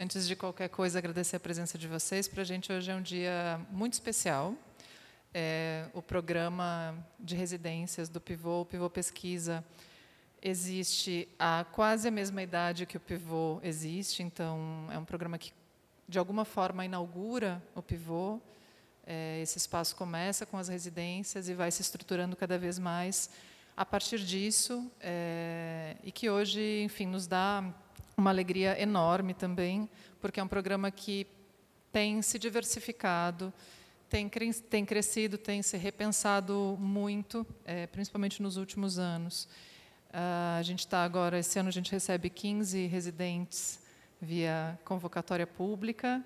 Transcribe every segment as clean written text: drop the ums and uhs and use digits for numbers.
Antes de qualquer coisa, agradecer a presença de vocês. Para a gente, hoje é um dia muito especial. O programa de residências do Pivô, o Pivô Pesquisa, existe há quase a mesma idade que o Pivô existe. Então, é um programa que, de alguma forma, inaugura o Pivô. Esse espaço começa com as residências e vai se estruturando cada vez mais a partir disso, e que hoje, enfim, nos dá uma alegria enorme também, porque é um programa que tem se diversificado, tem crescido, tem se repensado muito, principalmente nos últimos anos. A gente está agora, esse ano a gente recebe 15 residentes via convocatória pública,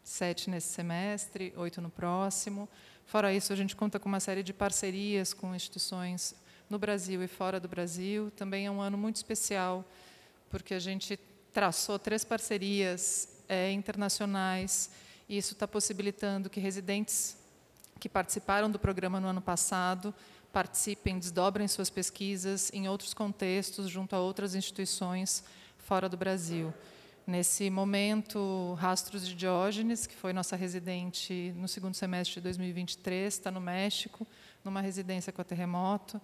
7 nesse semestre, 8 no próximo. Fora isso, a gente conta com uma série de parcerias com instituições no Brasil e fora do Brasil. Também é um ano muito especial, porque a gente traçou 3 parcerias internacionais, e isso está possibilitando que residentes que participaram do programa no ano passado participem, desdobrem suas pesquisas em outros contextos, junto a outras instituições fora do Brasil. Nesse momento, Rastros de Diógenes, que foi nossa residente no segundo semestre de 2023, está no México, numa residência com a Terremoto,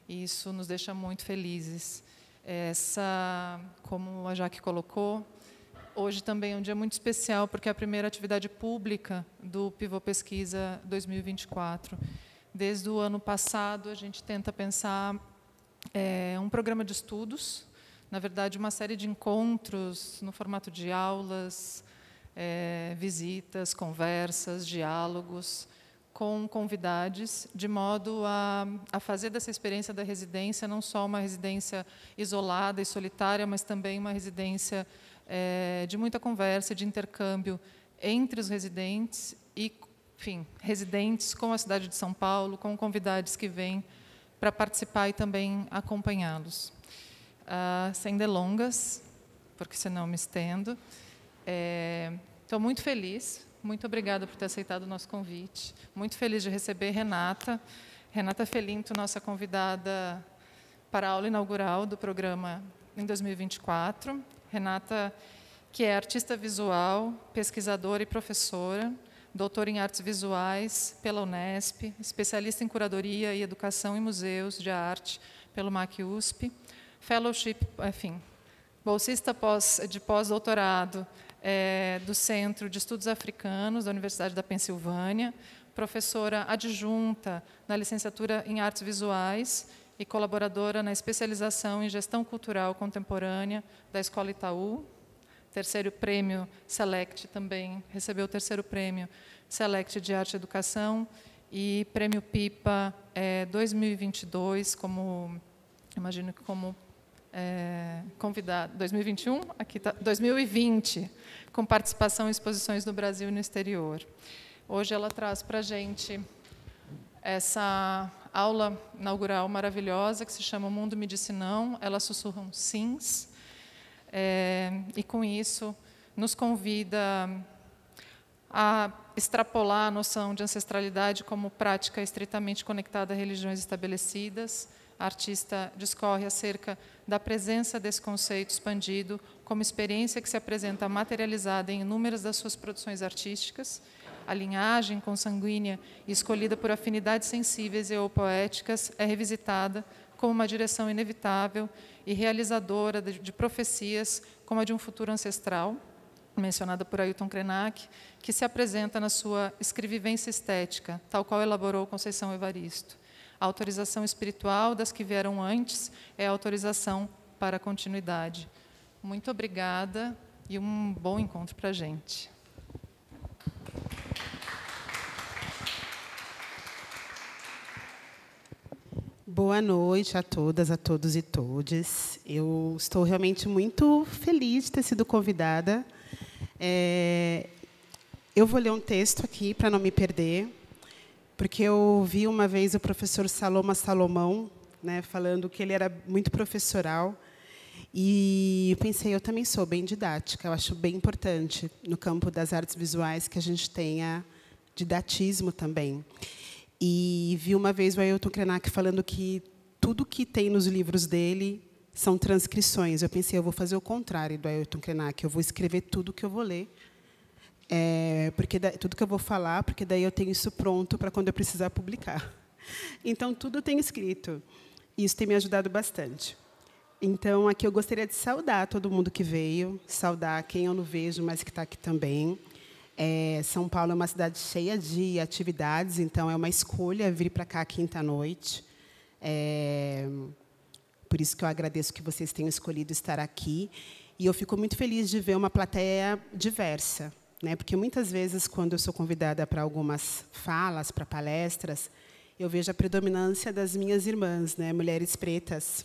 e isso nos deixa muito felizes. Como a Jaque colocou, hoje também é um dia muito especial, porque é a primeira atividade pública do Pivô Pesquisa 2024. Desde o ano passado, a gente tenta pensar um programa de estudos, na verdade, uma série de encontros no formato de aulas, visitas, conversas, diálogos com convidados, de modo a fazer dessa experiência da residência não só uma residência isolada e solitária, mas também uma residência de muita conversa, de intercâmbio entre os residentes e, enfim, residentes com a cidade de São Paulo, com convidados que vêm para participar e também acompanhá-los. Sem delongas, porque senão me estendo. Estou muito feliz, muito obrigada por ter aceitado o nosso convite. Muito feliz de receber Renata Felinto, nossa convidada para a aula inaugural do programa em 2024. Renata, que é artista visual, pesquisadora e professora, doutora em artes visuais pela Unesp, especialista em curadoria e educação em museus de arte pelo MAC-USP, fellowship, enfim, bolsista de pós-doutorado do Centro de Estudos Africanos da Universidade da Pensilvânia, professora adjunta na licenciatura em Artes Visuais e colaboradora na especialização em Gestão Cultural Contemporânea da Escola Itaú, terceiro prêmio Select também, recebeu o terceiro prêmio Select de Arte e Educação e prêmio PIPA 2022, como, imagino que como convidado, 2021, aqui está, 2020, com participação em exposições no Brasil e no exterior. Hoje ela traz para a gente essa aula inaugural maravilhosa, que se chama O Mundo Me Disse Não, Elas Sussurram Sims, e com isso nos convida a extrapolar a noção de ancestralidade como prática estritamente conectada a religiões estabelecidas. A artista discorre acerca da presença desse conceito expandido como experiência que se apresenta materializada em inúmeras das suas produções artísticas. A linhagem consanguínea e escolhida por afinidades sensíveis e ou poéticas é revisitada como uma direção inevitável e realizadora de profecias como a de um futuro ancestral, mencionada por Ailton Krenak, que se apresenta na sua escrevivência estética, tal qual elaborou Conceição Evaristo. A autorização espiritual das que vieram antes é a autorização para a continuidade. Muito obrigada e um bom encontro para a gente. Boa noite a todas, a todos e todes. Eu estou realmente muito feliz de ter sido convidada. Eu vou ler um texto aqui para não me perder, porque eu ouvi uma vez o professor Salomão, né, falando que ele era muito professoral, e eu pensei, eu também sou bem didática, eu acho bem importante, no campo das artes visuais, que a gente tenha didatismo também. E vi uma vez o Ailton Krenak falando que tudo que tem nos livros dele são transcrições. Eu pensei, eu vou fazer o contrário do Ailton Krenak, eu vou escrever tudo que eu vou ler, porque tudo que eu vou falar, porque daí eu tenho isso pronto para quando eu precisar publicar. Então, tudo eu tenho escrito. E isso tem me ajudado bastante. Então, aqui eu gostaria de saudar todo mundo que veio, saudar quem eu não vejo, mas que está aqui também. São Paulo é uma cidade cheia de atividades, então é uma escolha vir para cá quinta-noite. Por isso que eu agradeço que vocês tenham escolhido estar aqui. E eu fico muito feliz de ver uma plateia diversa, né? Porque, muitas vezes, quando eu sou convidada para algumas falas, para palestras, eu vejo a predominância das minhas irmãs, né? Mulheres pretas.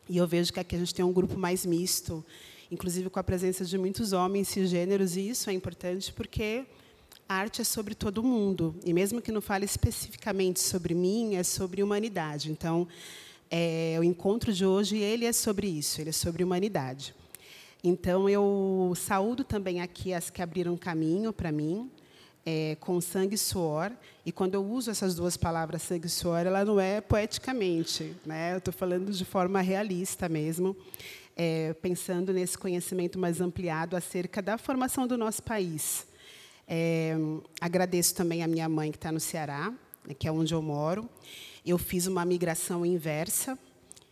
E eu vejo que aqui a gente tem um grupo mais misto, inclusive com a presença de muitos homens cisgêneros, e isso é importante porque a arte é sobre todo mundo. E, mesmo que não fale especificamente sobre mim, é sobre humanidade. Então, o encontro de hoje, ele é sobre isso, ele é sobre humanidade. Então, eu saúdo também aqui as que abriram caminho para mim, com sangue e suor. E, quando eu uso essas duas palavras, sangue e suor, ela não é poeticamente, né? Eu estou falando de forma realista mesmo, pensando nesse conhecimento mais ampliado acerca da formação do nosso país. Agradeço também a minha mãe, que está no Ceará, que é onde eu moro. Eu fiz uma migração inversa.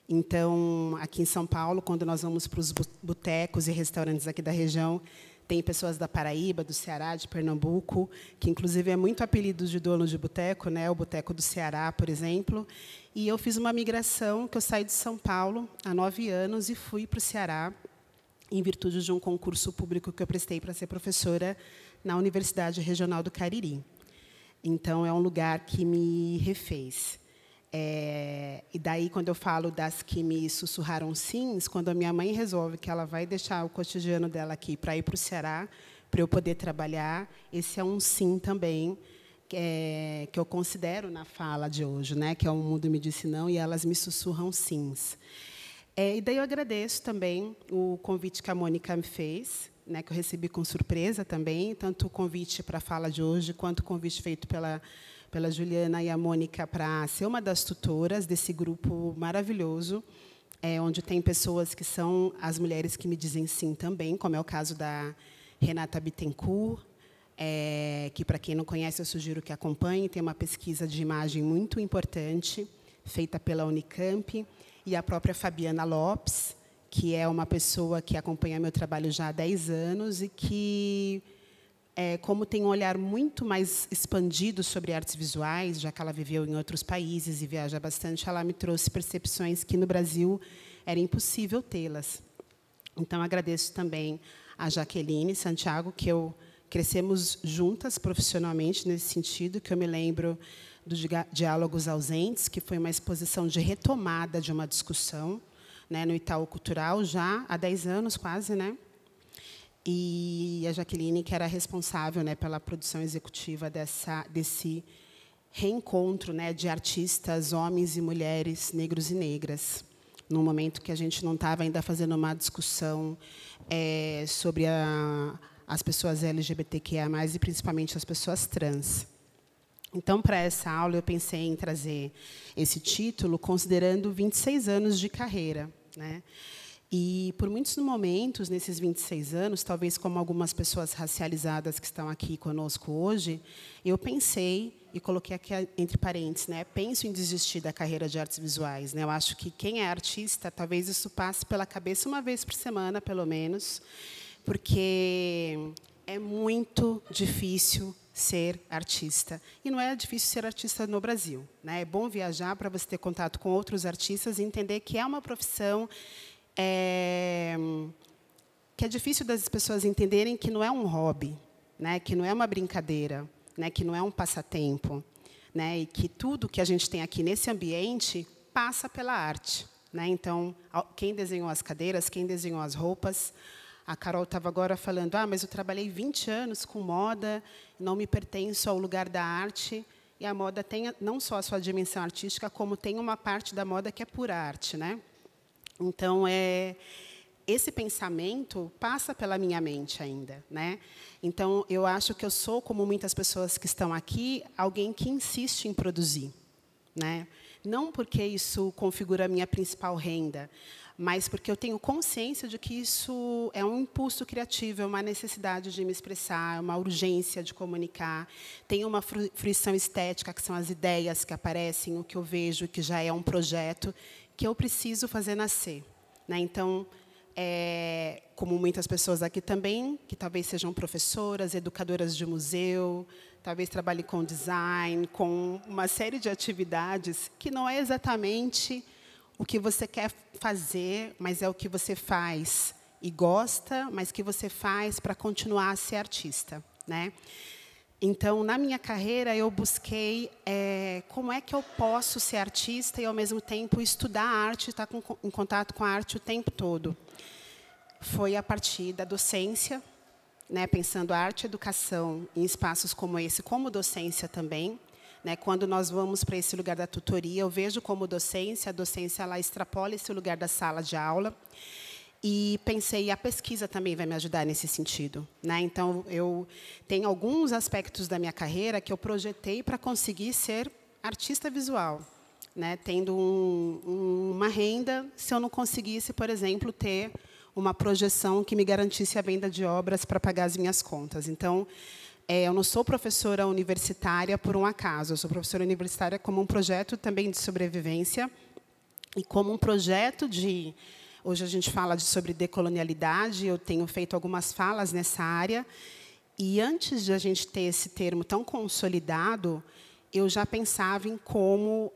Então, aqui em São Paulo, quando nós vamos para os botecos e restaurantes aqui da região, tem pessoas da Paraíba, do Ceará, de Pernambuco, que, inclusive, é muito apelido de dono de boteco, né? O Boteco do Ceará, por exemplo. E eu fiz uma migração, que eu saí de São Paulo há 9 anos e fui para o Ceará, em virtude de um concurso público que eu prestei para ser professora na Universidade Regional do Cariri. Então, é um lugar que me refez. E daí, quando eu falo das que me sussurraram sims, quando a minha mãe resolve que ela vai deixar o cotidiano dela aqui para ir para o Ceará, para eu poder trabalhar, esse é um sim também, que eu considero na fala de hoje, né? Que é o mundo me disse não, e elas me sussurram sims. E daí eu agradeço também o convite que a Mônica me fez, né? Que eu recebi com surpresa também, tanto o convite para a fala de hoje, quanto o convite feito pela Juliana e a Mônica para ser uma das tutoras desse grupo maravilhoso, onde tem pessoas que são as mulheres que me dizem sim também, como é o caso da Renata Bittencourt, que, para quem não conhece, eu sugiro que acompanhe, tem uma pesquisa de imagem muito importante, feita pela Unicamp, e a própria Fabiana Lopes, que é uma pessoa que acompanha meu trabalho já há 10 anos e que, como tem um olhar muito mais expandido sobre artes visuais, já que ela viveu em outros países e viaja bastante, ela me trouxe percepções que, no Brasil, era impossível tê-las. Então, agradeço também a Jaqueline Santiago, que crescemos juntas profissionalmente nesse sentido, que eu me lembro do Diálogos Ausentes, que foi uma exposição de retomada de uma discussão, né, no Itaú Cultural, já há 10 anos, quase, né? E a Jaqueline, que era responsável, né, pela produção executiva desse reencontro, né, de artistas, homens e mulheres, negros e negras, num momento que a gente não estava ainda fazendo uma discussão sobre as pessoas LGBTQIA+, e principalmente as pessoas trans. Então, para essa aula, eu pensei em trazer esse título, considerando 26 anos de carreira, né? E, por muitos momentos, nesses 26 anos, talvez como algumas pessoas racializadas que estão aqui conosco hoje, eu pensei, e coloquei aqui entre parênteses, né, penso em desistir da carreira de artes visuais, né? Eu acho que quem é artista, talvez isso passe pela cabeça uma vez por semana, pelo menos, porque é muito difícil ser artista. E não é difícil ser artista no Brasil, né? É bom viajar para você ter contato com outros artistas e entender que é uma profissão que é difícil das pessoas entenderem que não é um hobby, né? Que não é uma brincadeira, né? Que não é um passatempo, né? E que tudo que a gente tem aqui nesse ambiente passa pela arte, né? Então, quem desenhou as cadeiras, quem desenhou as roupas. A Carol estava agora falando, mas eu trabalhei 20 anos com moda, não me pertenço ao lugar da arte, e a moda tem não só a sua dimensão artística, como tem uma parte da moda que é pura arte, né? Então, esse pensamento passa pela minha mente ainda, né? Então, eu acho que eu sou, como muitas pessoas que estão aqui, alguém que insiste em produzir, né? Não porque isso configura a minha principal renda, mas porque eu tenho consciência de que isso é um impulso criativo, é uma necessidade de me expressar, é uma urgência de comunicar. Tem uma fruição estética, que são as ideias que aparecem, o que eu vejo, que já é um projeto, que eu preciso fazer nascer, né? Então, como muitas pessoas aqui também, que talvez sejam professoras, educadoras de museu, talvez trabalhem com design, com uma série de atividades que não é exatamente o que você quer fazer, mas é o que você faz e gosta, mas que você faz para continuar a ser artista, né? Então, na minha carreira, eu busquei como é que eu posso ser artista e, ao mesmo tempo, estudar arte, estar em contato com a arte o tempo todo. Foi a partir da docência, né, pensando a arte e educação em espaços como esse, como docência também. Né, quando nós vamos para esse lugar da tutoria, eu vejo como docência, a docência ela extrapola esse lugar da sala de aula. E pensei, a pesquisa também vai me ajudar nesse sentido, né? Então, eu tenho alguns aspectos da minha carreira que eu projetei para conseguir ser artista visual, né? Tendo uma renda, se eu não conseguisse, por exemplo, ter uma projeção que me garantisse a venda de obras para pagar as minhas contas. Então, eu não sou professora universitária por um acaso, eu sou professora universitária como um projeto também de sobrevivência e como um projeto de... Hoje a gente fala sobre decolonialidade, eu tenho feito algumas falas nessa área, e antes de a gente ter esse termo tão consolidado, eu já pensava em como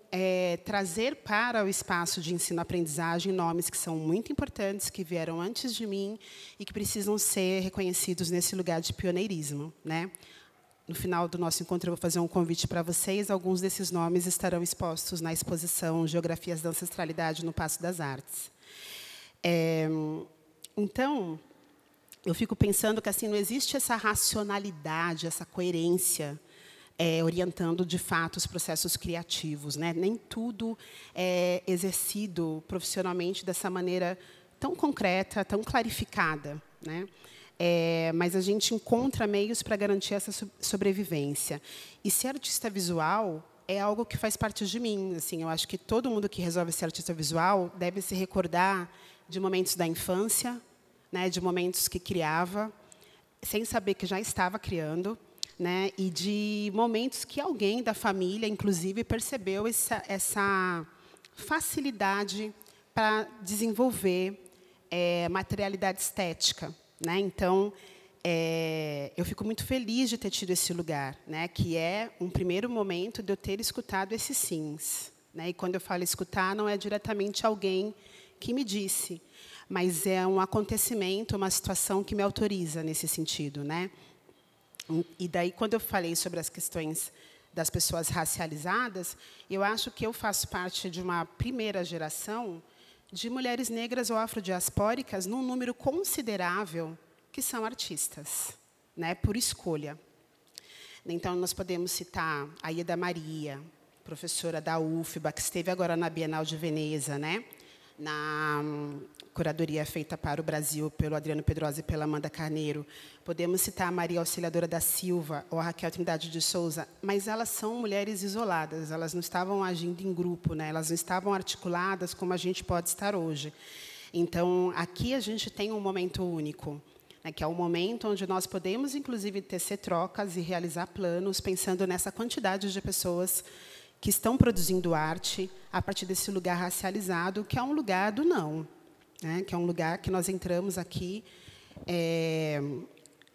trazer para o espaço de ensino-aprendizagem nomes que são muito importantes, que vieram antes de mim e que precisam ser reconhecidos nesse lugar de pioneirismo, né? No final do nosso encontro, eu vou fazer um convite para vocês. Alguns desses nomes estarão expostos na exposição Geografias da Ancestralidade no Paço das Artes. Então, eu fico pensando que assim não existe essa racionalidade, essa coerência orientando, de fato, os processos criativos, né? Nem tudo é exercido profissionalmente dessa maneira tão concreta, tão clarificada, né? Mas a gente encontra meios para garantir essa sobrevivência. E ser artista visual é algo que faz parte de mim. Assim, eu acho que todo mundo que resolve ser artista visual deve se recordar de momentos da infância, né? De momentos que criava, sem saber que já estava criando, né, e de momentos que alguém da família, inclusive, percebeu essa facilidade para desenvolver materialidade estética, né? Então, eu fico muito feliz de ter tido esse lugar, né, que é um primeiro momento de eu ter escutado esses sims, né? E quando eu falo escutar, não é diretamente alguém que me disse, mas é um acontecimento, uma situação que me autoriza nesse sentido, né? E daí, quando eu falei sobre as questões das pessoas racializadas, eu acho que eu faço parte de uma primeira geração de mulheres negras ou afrodiaspóricas, num número considerável, que são artistas, né, por escolha. Então, nós podemos citar a Ieda Maria, professora da UFBA, que esteve agora na Bienal de Veneza, né, na curadoria feita para o Brasil pelo Adriano Pedrosa e pela Amanda Carneiro. Podemos citar a Maria Auxiliadora da Silva ou a Raquel Trindade de Souza, mas elas são mulheres isoladas, elas não estavam agindo em grupo, né? Elas não estavam articuladas como a gente pode estar hoje. Então, aqui a gente tem um momento único, né, que é um momento onde nós podemos, inclusive, tecer trocas e realizar planos, pensando nessa quantidade de pessoas que estão produzindo arte a partir desse lugar racializado, que é um lugar do não, né? Que é um lugar que nós entramos aqui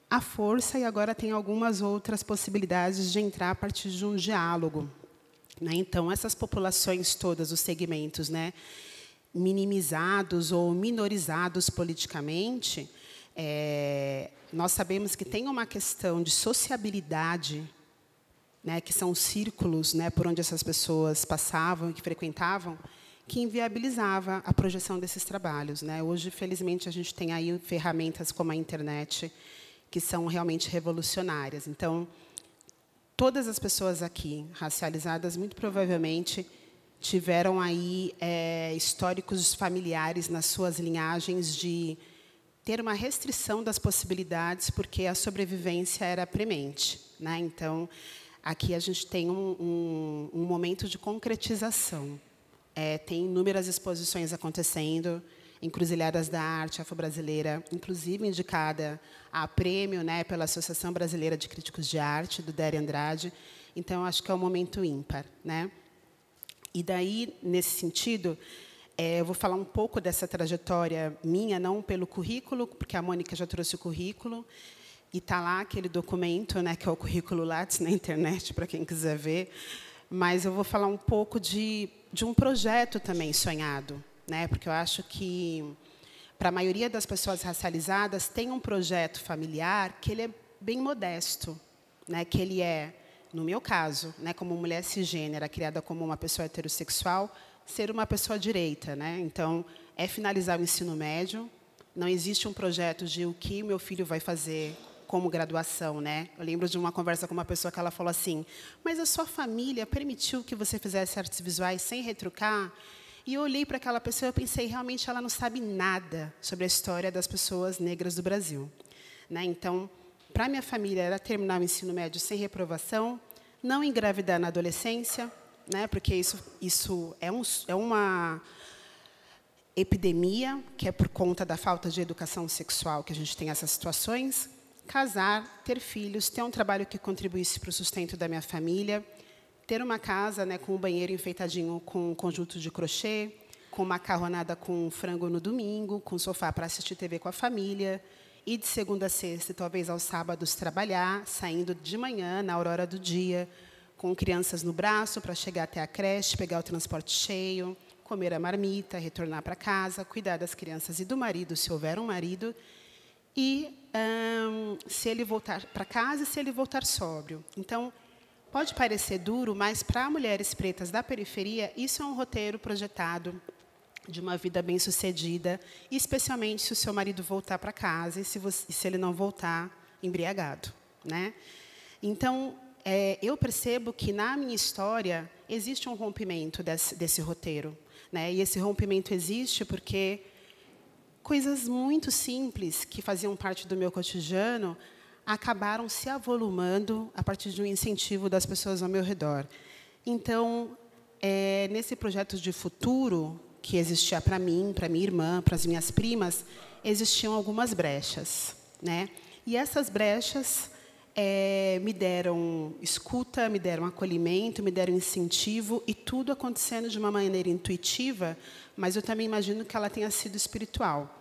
à força, e agora tem algumas outras possibilidades de entrar a partir de um diálogo, né? Então, essas populações todas, os segmentos, né, minimizados ou minorizados politicamente, nós sabemos que tem uma questão de sociabilidade, né, que são os círculos, né, por onde essas pessoas passavam e que frequentavam, que inviabilizava a projeção desses trabalhos, né? Hoje, felizmente, a gente tem aí ferramentas como a internet, que são realmente revolucionárias. Então, todas as pessoas aqui racializadas, muito provavelmente, tiveram aí históricos familiares nas suas linhagens de ter uma restrição das possibilidades, porque a sobrevivência era premente, né? Então, aqui a gente tem um momento de concretização. Tem inúmeras exposições acontecendo, Encruzilhadas da Arte Afro-Brasileira, inclusive indicada a prêmio, né, pela Associação Brasileira de Críticos de Arte, do Dério Andrade. Então, acho que é um momento ímpar, né? E daí, nesse sentido, eu vou falar um pouco dessa trajetória minha, não pelo currículo, porque a Mônica já trouxe o currículo, e está lá aquele documento, né, que é o currículo Lattes na internet, para quem quiser ver. Mas eu vou falar um pouco de um projeto também sonhado, né, porque eu acho que, para a maioria das pessoas racializadas, tem um projeto familiar que ele é bem modesto, né, que ele é, no meu caso, né, como mulher cisgênera, criada como uma pessoa heterossexual, ser uma pessoa direita, né? Então, é finalizar o ensino médio. Não existe um projeto de o que meu filho vai fazer como graduação, né? Eu lembro de uma conversa com uma pessoa que ela falou assim: mas a sua família permitiu que você fizesse artes visuais sem retrucar? E eu olhei para aquela pessoa e pensei, realmente ela não sabe nada sobre a história das pessoas negras do Brasil, né? Então, para minha família era terminar o ensino médio sem reprovação, não engravidar na adolescência, né? Porque isso é uma epidemia, que é por conta da falta de educação sexual que a gente tem essas situações. Casar, ter filhos, ter um trabalho que contribuísse para o sustento da minha família, ter uma casa, né, com um banheiro enfeitadinho com um conjunto de crochê, com macarronada com frango no domingo, com sofá para assistir TV com a família, e de segunda a sexta, e talvez aos sábados, trabalhar, saindo de manhã, na aurora do dia, com crianças no braço para chegar até a creche, pegar o transporte cheio, comer a marmita, retornar para casa, cuidar das crianças e do marido, se houver um marido, e se ele voltar para casa e se ele voltar sóbrio. Então, pode parecer duro, mas para mulheres pretas da periferia, isso é um roteiro projetado de uma vida bem-sucedida, especialmente se o seu marido voltar para casa e se ele não voltar embriagado, né? Então, eu percebo que, na minha história, existe um rompimento desse roteiro, né? E esse rompimento existe porque coisas muito simples que faziam parte do meu cotidiano acabaram se avolumando a partir de um incentivo das pessoas ao meu redor. Então, nesse projeto de futuro que existia para mim, para minha irmã, para as minhas primas, existiam algumas brechas, né? E essas brechas me deram escuta, me deram acolhimento, me deram incentivo, e tudo acontecendo de uma maneira intuitiva, mas eu também imagino que ela tenha sido espiritual.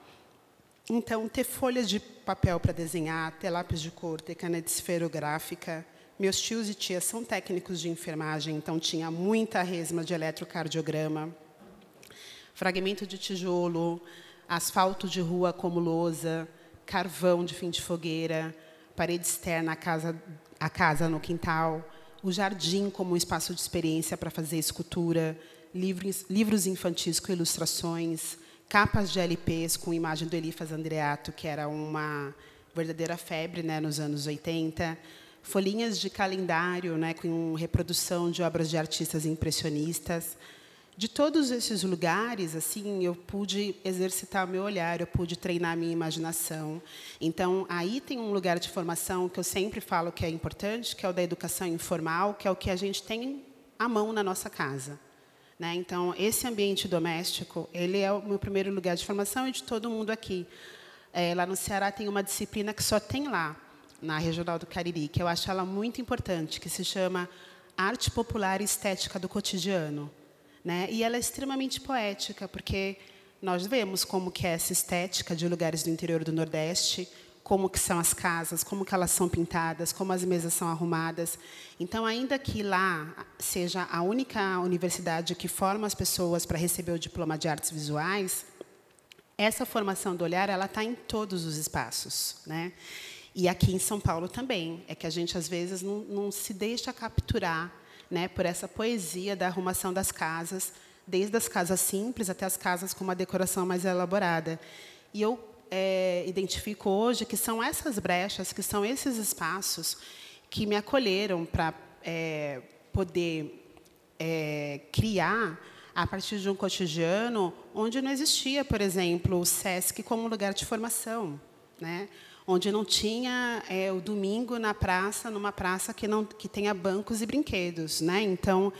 Então, ter folhas de papel para desenhar, ter lápis de cor, ter caneta esferográfica. Meus tios e tias são técnicos de enfermagem, então tinha muita resma de eletrocardiograma, fragmento de tijolo, asfalto de rua como lousa, carvão de fim de fogueira, parede externa a casa no quintal, o jardim como um espaço de experiência para fazer escultura, livros infantis com ilustrações, capas de LPs com imagem do Elifas Andreato, que era uma verdadeira febre, né, nos anos 80, folhinhas de calendário, né, com reprodução de obras de artistas impressionistas. De todos esses lugares, assim, eu pude exercitar o meu olhar, eu pude treinar a minha imaginação. Então, aí tem um lugar de formação que eu sempre falo que é importante, que é o da educação informal, que é o que a gente tem à mão na nossa casa, né? Então, esse ambiente doméstico, ele é o meu primeiro lugar de formação e de todo mundo aqui. Lá no Ceará tem uma disciplina que só tem lá, na Regional do Cariri, que eu acho ela muito importante, que se chama Arte Popular e Estética do Cotidiano, né? E ela é extremamente poética, porque nós vemos como que é essa estética de lugares do interior do Nordeste, como que são as casas, como que elas são pintadas, como as mesas são arrumadas. Então, ainda que lá seja a única universidade que forma as pessoas para receber o diploma de artes visuais, essa formação do olhar ela está em todos os espaços, né? E aqui em São Paulo também. É que a gente, às vezes, não se deixa capturar, né, por essa poesia da arrumação das casas, desde as casas simples até as casas com uma decoração mais elaborada. E eu identifico hoje que são essas brechas, que são esses espaços que me acolheram para poder criar a partir de um cotidiano onde não existia, por exemplo, o SESC como lugar de formação, né? onde não tinha o domingo na praça, numa praça que tenha bancos e brinquedos, né? Então,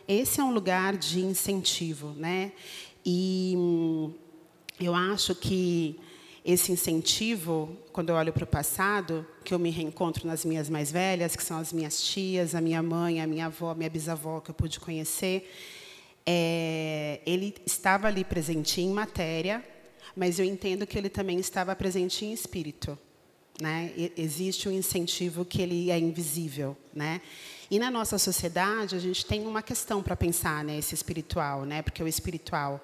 esse é um lugar de incentivo, né? E eu acho que esse incentivo, quando eu olho para o passado, que eu me reencontro nas minhas mais velhas, que são as minhas tias, a minha mãe, a minha avó, a minha bisavó, que eu pude conhecer, ele estava ali presente em matéria, mas eu entendo que ele também estava presente em espírito, né? Existe um incentivo que ele é invisível, né? E na nossa sociedade a gente tem uma questão para pensar, né, esse espiritual, né? Porque o espiritual,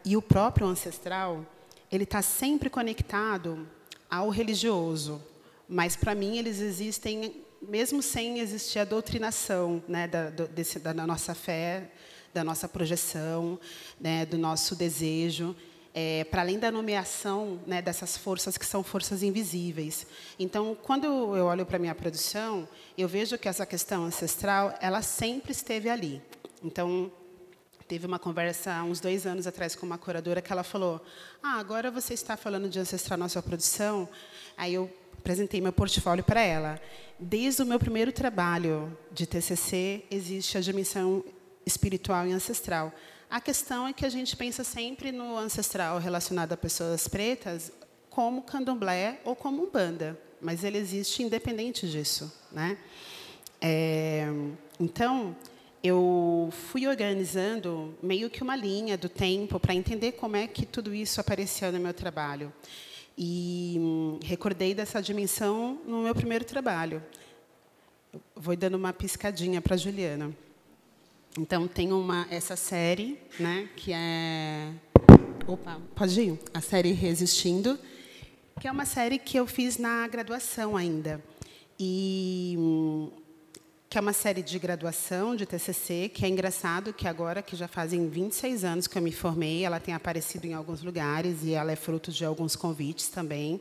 e o próprio ancestral, ele está sempre conectado ao religioso, mas para mim eles existem mesmo sem existir a doutrinação, né, da nossa fé, da nossa projeção, né, do nosso desejo. Para além da nomeação, né, dessas forças que são forças invisíveis. Então, quando eu olho para a minha produção, eu vejo que essa questão ancestral, ela sempre esteve ali. Então, teve uma conversa há uns 2 anos atrás com uma curadora que ela falou: agora você está falando de ancestral na sua produção? Aí eu apresentei meu portfólio para ela. Desde o meu primeiro trabalho de TCC, existe a dimensão espiritual e ancestral. A questão é que a gente pensa sempre no ancestral relacionado a pessoas pretas como candomblé ou como umbanda, mas ele existe independente disso, né? Então, eu fui organizando meio que uma linha do tempo para entender como é que tudo isso apareceu no meu trabalho. E recordei dessa dimensão no meu primeiro trabalho. Vou dando uma piscadinha para a Juliana. Então, tem essa série, né, que é... Opa, pode ir? A série Resistindo, que é uma série que eu fiz na graduação ainda. E que é uma série de graduação, de TCC, que é engraçado que agora, que já fazem 26 anos que eu me formei, ela tem aparecido em alguns lugares e ela é fruto de alguns convites também.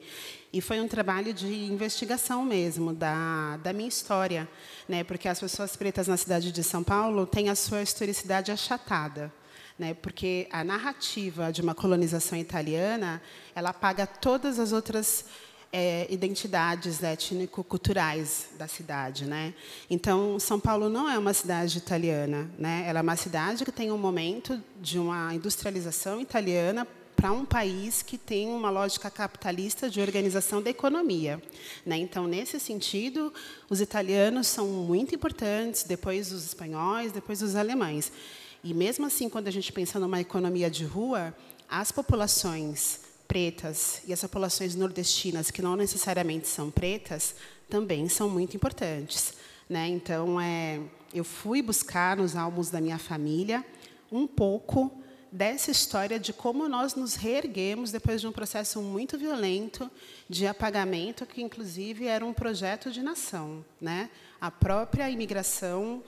E foi um trabalho de investigação mesmo, da minha história, né? Porque as pessoas pretas na cidade de São Paulo têm a sua historicidade achatada, né? Porque a narrativa de uma colonização italiana, ela apaga todas as outras identidades étnico-culturais da cidade, né? Então, São Paulo não é uma cidade italiana, né? Ela é uma cidade que tem um momento de uma industrialização italiana para um país que tem uma lógica capitalista de organização da economia, né? Então, nesse sentido, os italianos são muito importantes, depois os espanhóis, depois os alemães. E, mesmo assim, quando a gente pensa numa economia de rua, as populações pretas e as populações nordestinas, que não necessariamente são pretas, também são muito importantes, né? Então, eu fui buscar nos álbuns da minha família um pouco dessa história de como nós nos reerguemos depois de um processo muito violento de apagamento, que, inclusive, era um projeto de nação, né? A própria imigração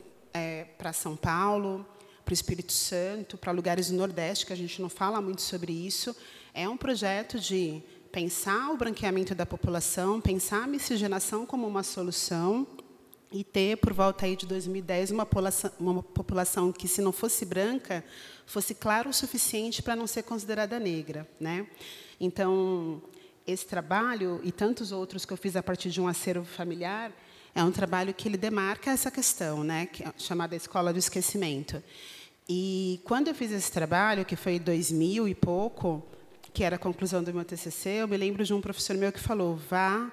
para São Paulo, para o Espírito Santo, para lugares do Nordeste, que a gente não fala muito sobre isso, é um projeto de pensar o branqueamento da população, pensar a miscigenação como uma solução e ter, por volta aí de 2010, uma população que, se não fosse branca, fosse clara o suficiente para não ser considerada negra, né? Então, esse trabalho e tantos outros que eu fiz a partir de um acervo familiar é um trabalho que ele demarca essa questão, né, que é chamada Escola do Esquecimento. E quando eu fiz esse trabalho, que foi em 2000 e pouco, que era a conclusão do meu TCC, eu me lembro de um professor meu que falou: vá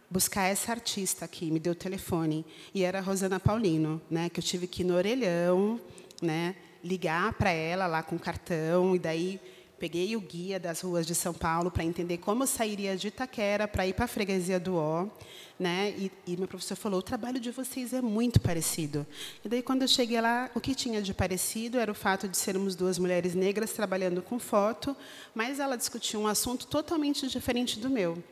buscar essa artista aqui, me deu o telefone. E era a Rosana Paulino, né, que eu tive que ir no orelhão, né, ligar para ela lá com cartão, e daí peguei o guia das ruas de São Paulo para entender como eu sairia de Itaquera para ir para a freguesia do Ó, né? E meu professor falou: o trabalho de vocês é muito parecido. E daí, quando eu cheguei lá, o que tinha de parecido era o fato de sermos 2 mulheres negras trabalhando com foto, mas ela discutia um assunto totalmente diferente do meu.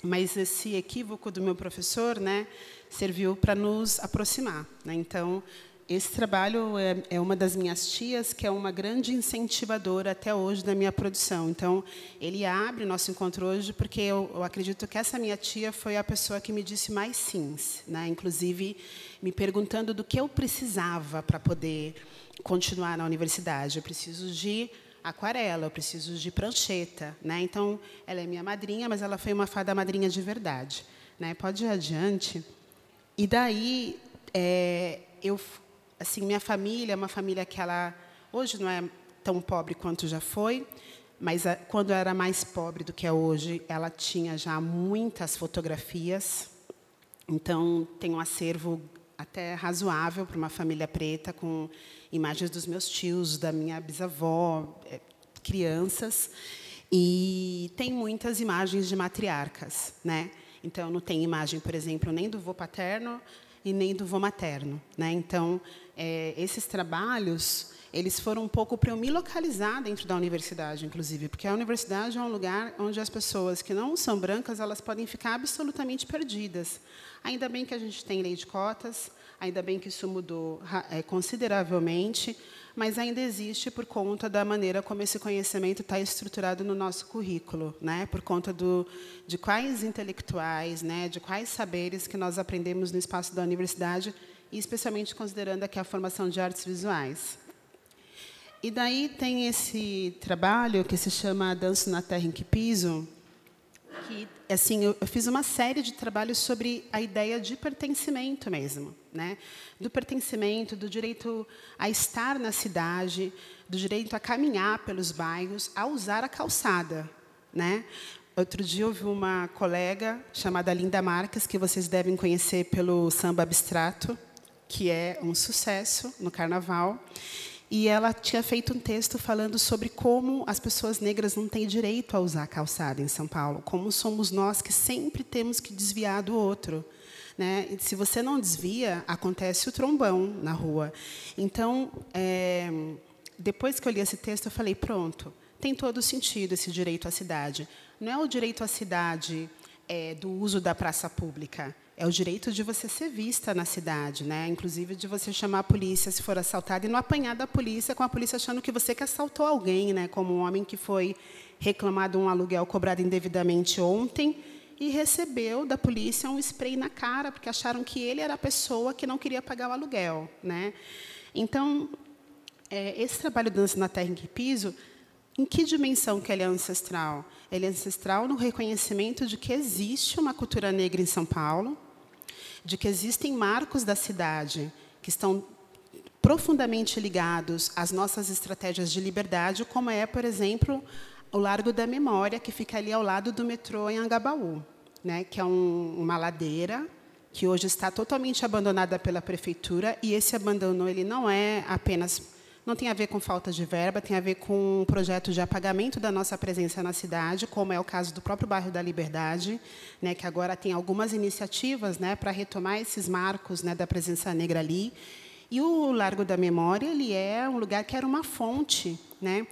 Mas esse equívoco do meu professor, né, serviu para nos aproximar, né? Então, esse trabalho é uma das minhas tias, que é uma grande incentivadora até hoje da minha produção. Então, ele abre o nosso encontro hoje porque eu acredito que essa minha tia foi a pessoa que me disse mais sims, né? Inclusive, me perguntando do que eu precisava para poder continuar na universidade. Eu preciso de aquarela, eu preciso de prancheta, né? Então, ela é minha madrinha, mas ela foi uma fada madrinha de verdade, né? Pode ir adiante. E daí, assim, minha família é uma família que ela hoje não é tão pobre quanto já foi, mas quando era mais pobre do que é hoje, ela tinha já muitas fotografias. Então, tem um acervo até razoável para uma família preta, com imagens dos meus tios, da minha bisavó, crianças. E tem muitas imagens de matriarcas, né? Então, não tem imagem, por exemplo, nem do vô paterno e nem do vô materno, né? Então, esses trabalhos eles foram um pouco para eu me localizar dentro da universidade, inclusive, porque a universidade é um lugar onde as pessoas que não são brancas elas podem ficar absolutamente perdidas. Ainda bem que a gente tem lei de cotas, ainda bem que isso mudou consideravelmente, mas ainda existe por conta da maneira como esse conhecimento está estruturado no nosso currículo, né? Por conta de quais intelectuais, né? De quais saberes que nós aprendemos no espaço da universidade, e especialmente considerando aqui a formação de artes visuais. E daí tem esse trabalho que se chama Danço na Terra em que Piso, que assim eu fiz uma série de trabalhos sobre a ideia de pertencimento mesmo, né? Do pertencimento, do direito a estar na cidade, do direito a caminhar pelos bairros, a usar a calçada, né? Outro dia eu vi uma colega chamada Linda Marques, que vocês devem conhecer pelo samba abstrato, que é um sucesso no Carnaval. E ela tinha feito um texto falando sobre como as pessoas negras não têm direito a usar calçada em São Paulo, como somos nós que sempre temos que desviar do outro, né? E se você não desvia, acontece o trombão na rua. Então, depois que eu li esse texto, eu falei, pronto, tem todo o sentido esse direito à cidade. Não é o direito à cidade do uso da praça pública, é o direito de você ser vista na cidade, né? Inclusive de você chamar a polícia se for assaltado e não apanhar da polícia com a polícia achando que você que assaltou alguém, né? Como um homem que foi reclamado um aluguel cobrado indevidamente ontem e recebeu da polícia um spray na cara porque acharam que ele era a pessoa que não queria pagar o aluguel, né? Então, esse trabalho Dança na Terra em que Piso, em que dimensão que ele é ancestral? Ele é ancestral no reconhecimento de que existe uma cultura negra em São Paulo, de que existem marcos da cidade que estão profundamente ligados às nossas estratégias de liberdade, como é, por exemplo, o Largo da Memória, que fica ali ao lado do metrô em Anhangabaú, né, que é uma ladeira que hoje está totalmente abandonada pela prefeitura, e esse abandono ele não é apenas... Não tem a ver com falta de verba, tem a ver com um projeto de apagamento da nossa presença na cidade, como é o caso do próprio bairro da Liberdade, né, que agora tem algumas iniciativas, né, para retomar esses marcos, né, da presença negra ali. E o Largo da Memória ele é um lugar que era uma fonte, né?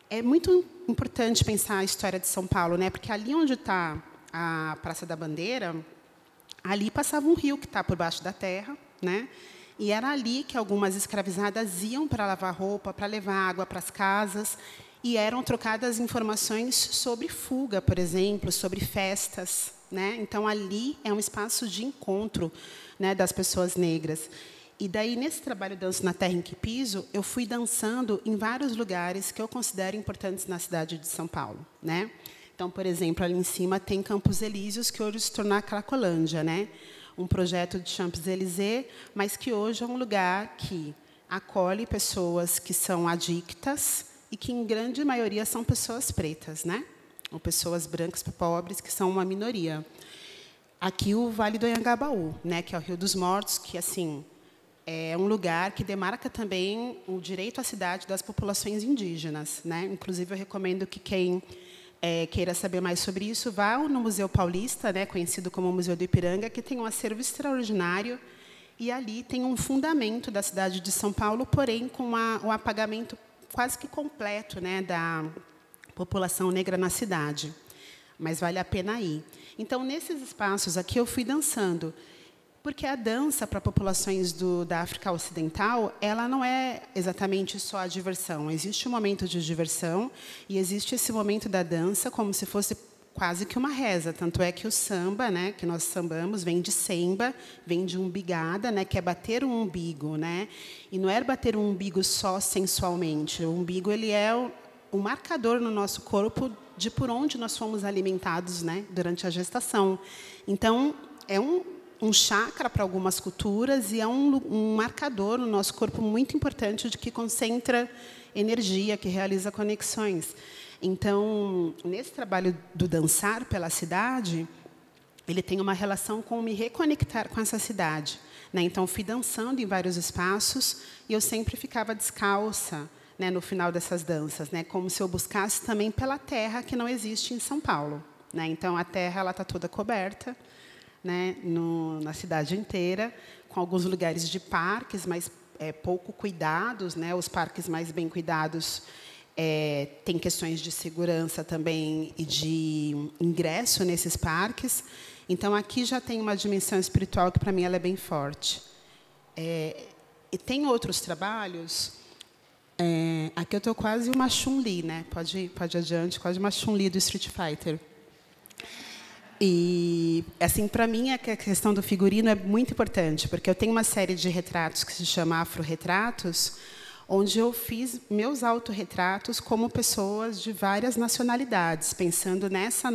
É muito importante pensar a história de São Paulo, né, porque ali onde está a Praça da Bandeira, ali passava um rio que está por baixo da terra, né? E era ali que algumas escravizadas iam para lavar roupa, para levar água para as casas, e eram trocadas informações sobre fuga, por exemplo, sobre festas, né? Então, ali é um espaço de encontro, né, das pessoas negras. E daí, nesse trabalho Danço na Terra em que Piso, eu fui dançando em vários lugares que eu considero importantes na cidade de São Paulo, né? Então, por exemplo, ali em cima tem Campos Elíseos, que hoje se tornou a Cracolândia, né? Um projeto de Champs-Élysées, mas que hoje é um lugar que acolhe pessoas que são adictas e que, em grande maioria, são pessoas pretas, né? Ou pessoas brancas pobres, que são uma minoria. Aqui, o Vale do Anhangabaú, né? Que é o Rio dos Mortos, que assim é um lugar que demarca também o direito à cidade das populações indígenas, né? Inclusive, eu recomendo que quem queira saber mais sobre isso, vá no Museu Paulista, né, conhecido como Museu do Ipiranga, que tem um acervo extraordinário, e ali tem um fundamento da cidade de São Paulo, porém com um apagamento quase que completo, né, da população negra na cidade. Mas vale a pena ir. Então, nesses espaços aqui, eu fui dançando, porque a dança para populações da África Ocidental, ela não é exatamente só a diversão. Existe um momento de diversão e existe esse momento da dança como se fosse quase que uma reza. Tanto é que o samba, né, que nós sambamos, vem de semba, vem de umbigada, né, que é bater um umbigo, né? E não é bater um umbigo só sensualmente. O umbigo ele é um marcador no nosso corpo de por onde nós fomos alimentados, né, durante a gestação. Então, é um chakra para algumas culturas e é um marcador no nosso corpo muito importante de que concentra energia, que realiza conexões. Então, nesse trabalho do dançar pela cidade, ele tem uma relação com me reconectar com essa cidade, né? Então, fui dançando em vários espaços e eu sempre ficava descalça, né, no final dessas danças, né, como se eu buscasse também pela terra que não existe em São Paulo, né? Então, a terra ela está toda coberta, né, na cidade inteira, com alguns lugares de parques, mas pouco cuidados, né? Os parques mais bem cuidados tem questões de segurança também e de ingresso nesses parques. Então, aqui já tem uma dimensão espiritual que, para mim, ela é bem forte. E tem outros trabalhos. Aqui eu estou quase uma Chun-Li, né? Pode ir adiante, quase uma Chun-Li do Street Fighter. E, assim, para mim, a questão do figurino é muito importante, porque eu tenho uma série de retratos que se chama Afro-Retratos, onde eu fiz meus autorretratos como pessoas de várias nacionalidades, pensando nessa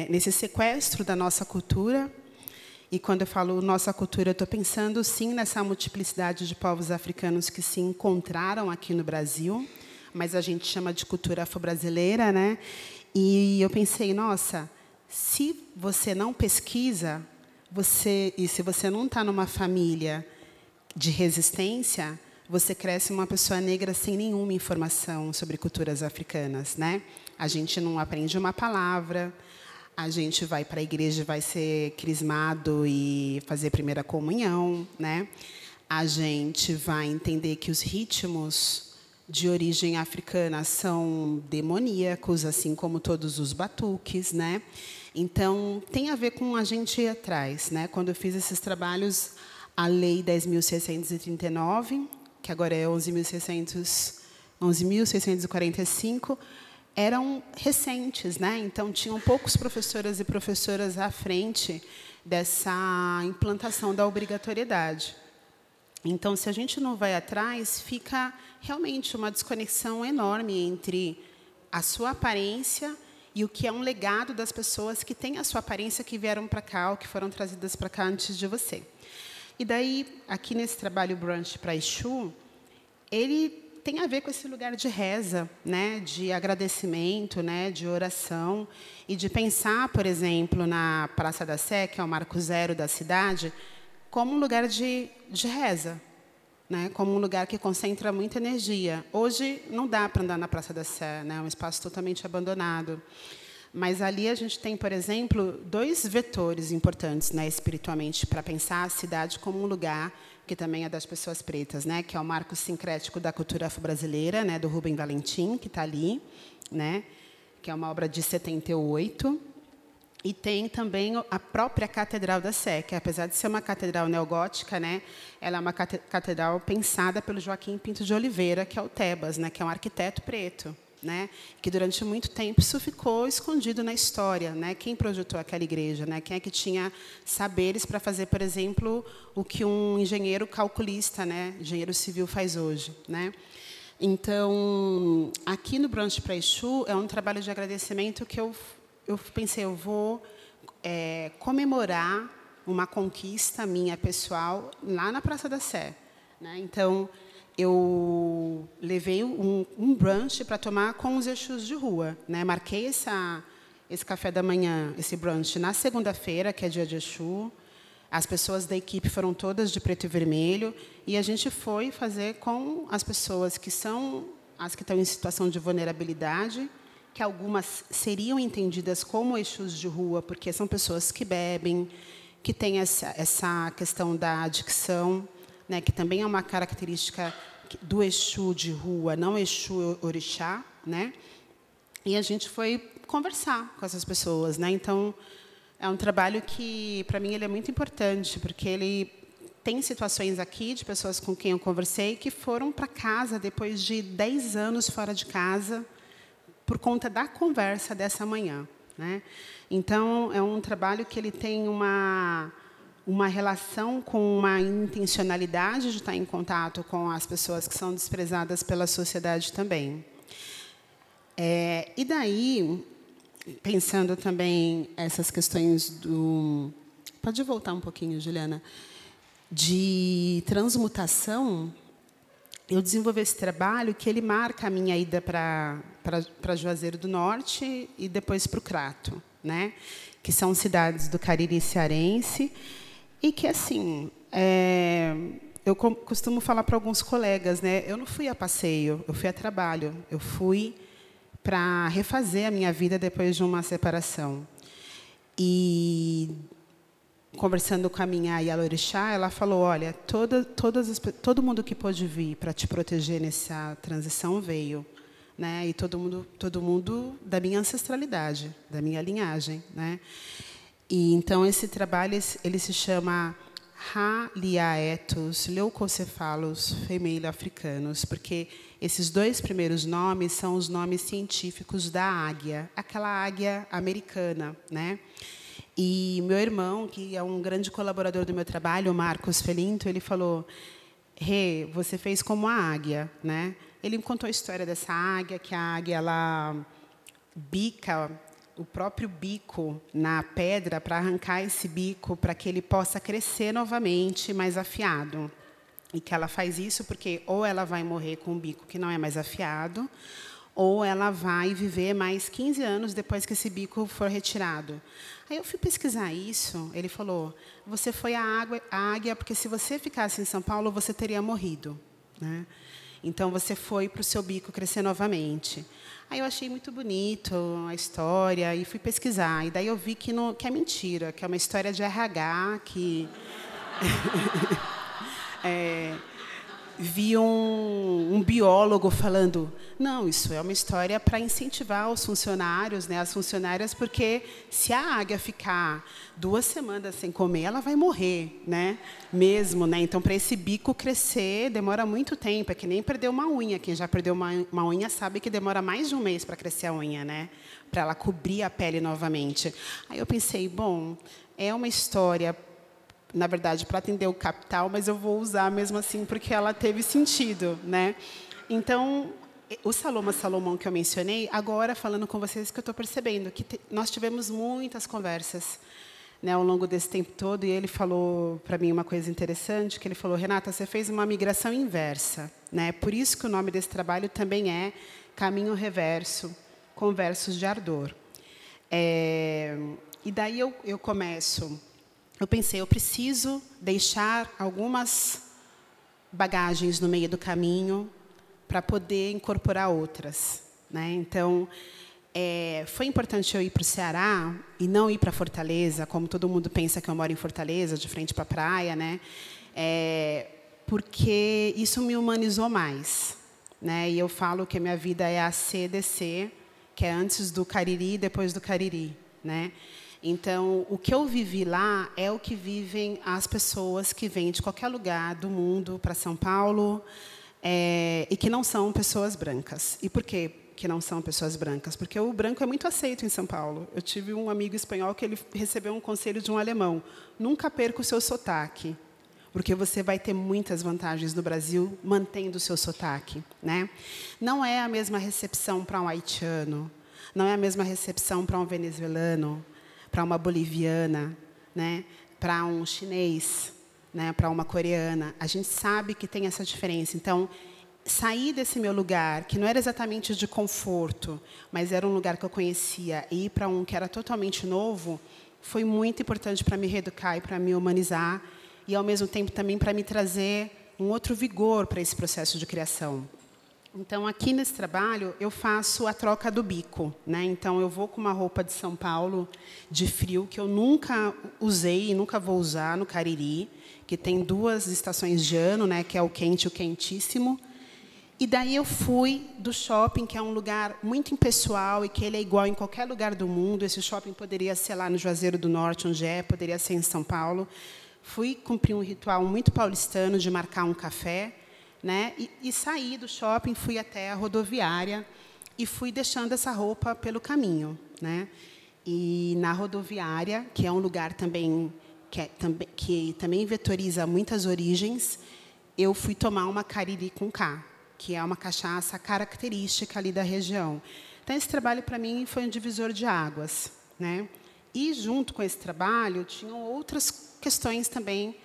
nesse sequestro da nossa cultura. E, quando eu falo nossa cultura, eu estou pensando, sim, nessa multiplicidade de povos africanos que se encontraram aqui no Brasil, mas a gente chama de cultura afro-brasileira, né? E eu pensei, nossa, se você não pesquisa, e se você não está numa família de resistência, você cresce uma pessoa negra sem nenhuma informação sobre culturas africanas, né? A gente não aprende uma palavra, a gente vai para a igreja e vai ser crismado e fazer primeira comunhão, né? A gente vai entender que os ritmos de origem africana são demoníacos, assim como todos os batuques, né? Então, tem a ver com a gente ir atrás, né? Quando eu fiz esses trabalhos, a Lei 10.639, que agora é 11.645, eram recentes, né? Então, tinham poucos professoras e professoras à frente dessa implantação da obrigatoriedade. Então, se a gente não vai atrás, fica realmente uma desconexão enorme entre a sua aparência e o que é um legado das pessoas que têm a sua aparência, que vieram para cá, ou que foram trazidas para cá antes de você. E daí, aqui nesse trabalho Brunch para Exu, ele tem a ver com esse lugar de reza, né, de agradecimento, né, de oração, e de pensar, por exemplo, na Praça da Sé, que é o marco zero da cidade, como um lugar de reza, né, como um lugar que concentra muita energia. Hoje não dá para andar na Praça da Sé, né, é um espaço totalmente abandonado. Mas ali a gente tem, por exemplo, dois vetores importantes, né, espiritualmente, para pensar a cidade como um lugar que também é das pessoas pretas, né, que é o marco sincrético da cultura afro-brasileira, né, do Rubem Valentim, que está ali, né, que é uma obra de 78. E tem também a própria Catedral da Sé, que, apesar de ser uma catedral neogótica, né, ela é uma catedral pensada pelo Joaquim Pinto de Oliveira, que é o Tebas, né, que é um arquiteto preto, né, que durante muito tempo isso ficou escondido na história, né? Quem projetou aquela igreja, né? Quem é que tinha saberes para fazer, por exemplo, o que um engenheiro calculista, né, engenheiro civil faz hoje, né? Então, aqui no Brunch para Exu é um trabalho de agradecimento que eu pensei, eu vou comemorar uma conquista minha pessoal lá na Praça da Sé, né? Então, eu levei um brunch para tomar com os Exus de rua, né? Marquei esse café da manhã, esse brunch, na segunda-feira, que é dia de Exu. As pessoas da equipe foram todas de preto e vermelho, e a gente foi fazer com as pessoas que são as que estão em situação de vulnerabilidade, que algumas seriam entendidas como Exus de rua, porque são pessoas que bebem, que têm essa questão da adicção, né, que também é uma característica do Exu de rua, não Exu orixá, né? E a gente foi conversar com essas pessoas, né? Então, é um trabalho que, para mim, ele é muito importante, porque ele tem situações aqui de pessoas com quem eu conversei que foram para casa depois de 10 anos fora de casa por conta da conversa dessa manhã, né? Então, é um trabalho que ele tem uma uma relação com uma intencionalidade de estar em contato com as pessoas que são desprezadas pela sociedade também. E daí, pensando também essas questões do... Pode voltar um pouquinho, Juliana? De transmutação, eu desenvolvi esse trabalho que ele marca a minha ida para Juazeiro do Norte e depois para o Crato, né? Que são cidades do Cariri cearense, e que, assim, eu costumo falar para alguns colegas, né? Eu não fui a passeio, eu fui a trabalho. Eu fui para refazer a minha vida depois de uma separação. E, conversando com a minha Yalorixá, ela falou, olha, todo mundo que pôde vir para te proteger nessa transição veio, né? E todo mundo da minha ancestralidade, da minha linhagem, né? E então esse trabalho ele se chama Haliaetus leucocefalos female africanos, porque esses 2 primeiros nomes são os nomes científicos da águia, aquela águia americana, né? E meu irmão, que é um grande colaborador do meu trabalho, o Marcos Felinto, ele falou: Rê, você fez como a águia, né? Ele me contou a história dessa águia, que a águia ela bica o próprio bico na pedra para arrancar esse bico para que ele possa crescer novamente mais afiado. E que ela faz isso porque ou ela vai morrer com um bico que não é mais afiado, ou ela vai viver mais 15 anos depois que esse bico for retirado. Aí eu fui pesquisar isso, ele falou, você foi a águia porque se você ficasse em São Paulo, você teria morrido, né? Então, você foi para o seu bico crescer novamente. Aí eu achei muito bonito a história e fui pesquisar. E daí eu vi que é mentira, que é uma história de RH, que... vi um biólogo falando, não, isso é uma história para incentivar os funcionários, né, as funcionárias, porque se a águia ficar 2 semanas sem comer, ela vai morrer, né, mesmo, né? Então, para esse bico crescer, demora muito tempo, é que nem perder uma unha. Quem já perdeu uma unha sabe que demora mais de 1 mês para crescer a unha, né, para ela cobrir a pele novamente. Aí eu pensei, bom, é uma história, na verdade, para atender o capital, mas eu vou usar mesmo assim, porque ela teve sentido, né? Então, o Salomão que eu mencionei, agora, falando com vocês, que eu estou percebendo que nós tivemos muitas conversas, né, ao longo desse tempo todo, e ele falou para mim uma coisa interessante, que ele falou, Renata, você fez uma migração inversa, né? Por isso que o nome desse trabalho também é Caminho Reverso, Conversos de Ardor. E daí eu começo... Eu pensei, eu preciso deixar algumas bagagens no meio do caminho para poder incorporar outras, né? Então, foi importante eu ir para o Ceará e não ir para Fortaleza, como todo mundo pensa que eu moro em Fortaleza, de frente para a praia, né? Porque isso me humanizou mais, né? E eu falo que a minha vida é a CDC, que é antes do Cariri e depois do Cariri, né? Então, o que eu vivi lá é o que vivem as pessoas que vêm de qualquer lugar do mundo para São Paulo e que não são pessoas brancas. E por quê que não são pessoas brancas? Porque o branco é muito aceito em São Paulo. Eu tive um amigo espanhol que ele recebeu um conselho de um alemão. Nunca perca o seu sotaque, porque você vai ter muitas vantagens no Brasil mantendo o seu sotaque, né? Não é a mesma recepção para um haitiano, não é a mesma recepção para um venezuelano, para uma boliviana, né, para um chinês, né, para uma coreana. A gente sabe que tem essa diferença. Então, sair desse meu lugar, que não era exatamente de conforto, mas era um lugar que eu conhecia, e ir para um que era totalmente novo, foi muito importante para me reeducar e para me humanizar, e, ao mesmo tempo, também para me trazer um outro vigor para esse processo de criação. Então, aqui nesse trabalho, eu faço a troca do bico, né? Então, eu vou com uma roupa de São Paulo, de frio, que eu nunca usei e nunca vou usar no Cariri, que tem 2 estações de ano, né? Que é o quente e o quentíssimo. E daí eu fui do shopping, que é um lugar muito impessoal e que ele é igual em qualquer lugar do mundo. Esse shopping poderia ser lá no Juazeiro do Norte, onde poderia ser em São Paulo. Fui cumprir um ritual muito paulistano de marcar um café, né? E saí do shopping, fui até a rodoviária e fui deixando essa roupa pelo caminho, né? E na rodoviária, que é um lugar também que também vetoriza muitas origens, eu fui tomar uma Cariri com K, que é uma cachaça característica ali da região. Então, esse trabalho, para mim, foi um divisor de águas, né? E, junto com esse trabalho, tinham outras questões também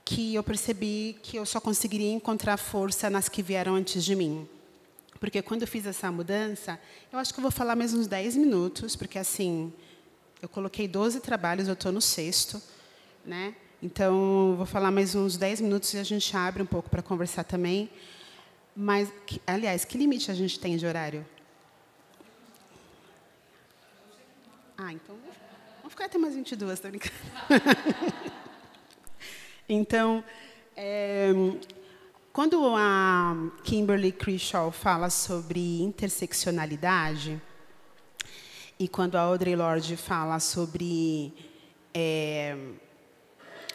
que eu percebi que eu só conseguiria encontrar força nas que vieram antes de mim. Porque, quando eu fiz essa mudança, eu acho que eu vou falar mais uns 10 minutos, porque, assim, eu coloquei 12 trabalhos, eu estou no 6º, né? Então, vou falar mais uns 10 minutos e a gente abre um pouco para conversar também. Mas, aliás, que limite a gente tem de horário? Então, vamos ficar até mais 22, estou brincando. Então, quando a Kimberly Crenshaw fala sobre interseccionalidade, e quando a Audre Lorde fala sobre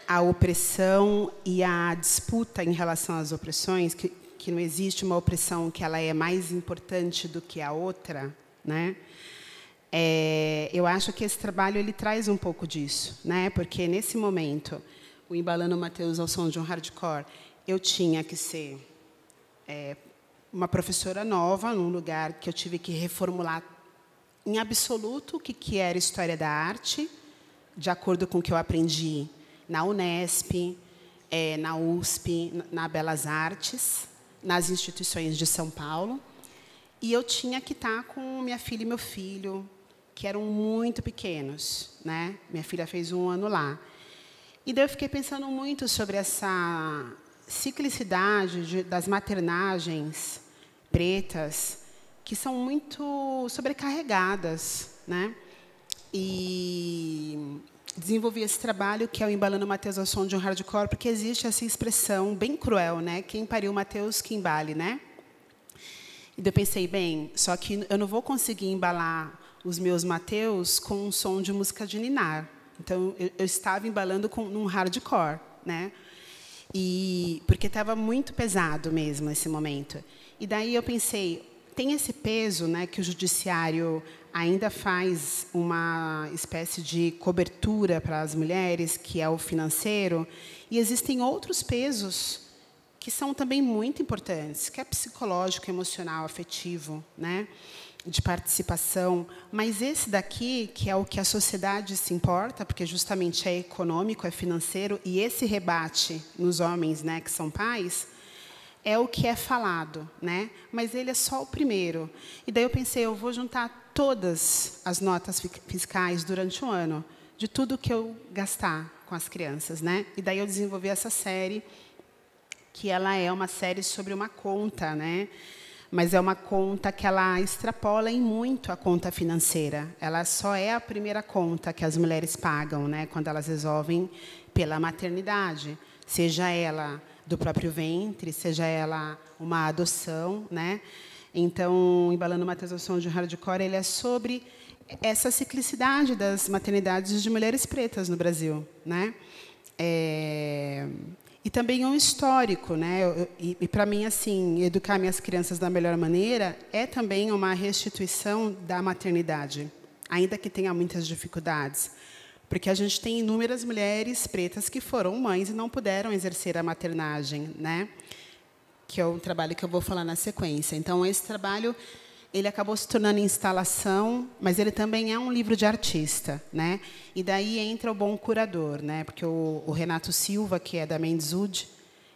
a opressão e a disputa em relação às opressões, que não existe uma opressão que ela é mais importante do que a outra, né? Eu acho que esse trabalho ele traz um pouco disso, né? Porque, nesse momento, o Embalando Mateus ao som de um hardcore, eu tinha que ser uma professora nova, num lugar que eu tive que reformular em absoluto o que era história da arte, de acordo com o que eu aprendi na Unesp, na USP, na Belas Artes, nas instituições de São Paulo. E eu tinha que estar com minha filha e meu filho, que eram muito pequenos, né? Minha filha fez 1 ano lá. E daí eu fiquei pensando muito sobre essa ciclicidade das maternagens pretas, que são muito sobrecarregadas, né? E desenvolvi esse trabalho, que é o Embalando Mateus ao som de um hardcore, porque existe essa expressão bem cruel, né? Quem pariu Mateus, que embale, né? E daí eu pensei, bem, só que eu não vou conseguir embalar os meus Mateus com um som de música de ninar. Então, eu estava embalando num hardcore, né? Porque estava muito pesado mesmo esse momento. E daí eu pensei, tem esse peso, né, que o judiciário ainda faz uma espécie de cobertura para as mulheres, que é o financeiro, e existem outros pesos que são também muito importantes, que é psicológico, emocional, afetivo, né, de participação. Mas esse daqui, que é o que a sociedade se importa, porque justamente é econômico, é financeiro, e esse rebate nos homens, né, que são pais, é o que é falado, né? Mas ele é só o primeiro. E daí eu pensei, eu vou juntar todas as notas fiscais durante um ano, de tudo que eu gastar com as crianças, né? E daí eu desenvolvi essa série, que ela é uma série sobre uma conta, né? Mas é uma conta que ela extrapola em muito a conta financeira. Ela só é a primeira conta que as mulheres pagam, né? Quando elas resolvem pela maternidade, seja ela do próprio ventre, seja ela uma adoção, né? Então, Embalando Mateus ao som de um hardcore, ele é sobre essa ciclicidade das maternidades de mulheres pretas no Brasil, né? E também um histórico, né? E para mim, assim, educar minhas crianças da melhor maneira é também uma restituição da maternidade, ainda que tenha muitas dificuldades. Porque a gente tem inúmeras mulheres pretas que foram mães e não puderam exercer a maternagem, né? Que é o trabalho que eu vou falar na sequência. Então, esse trabalho ele acabou se tornando instalação, mas ele também é um livro de artista, né? E daí entra o bom curador, né? Porque o Renato Silva, que é da Mendesud,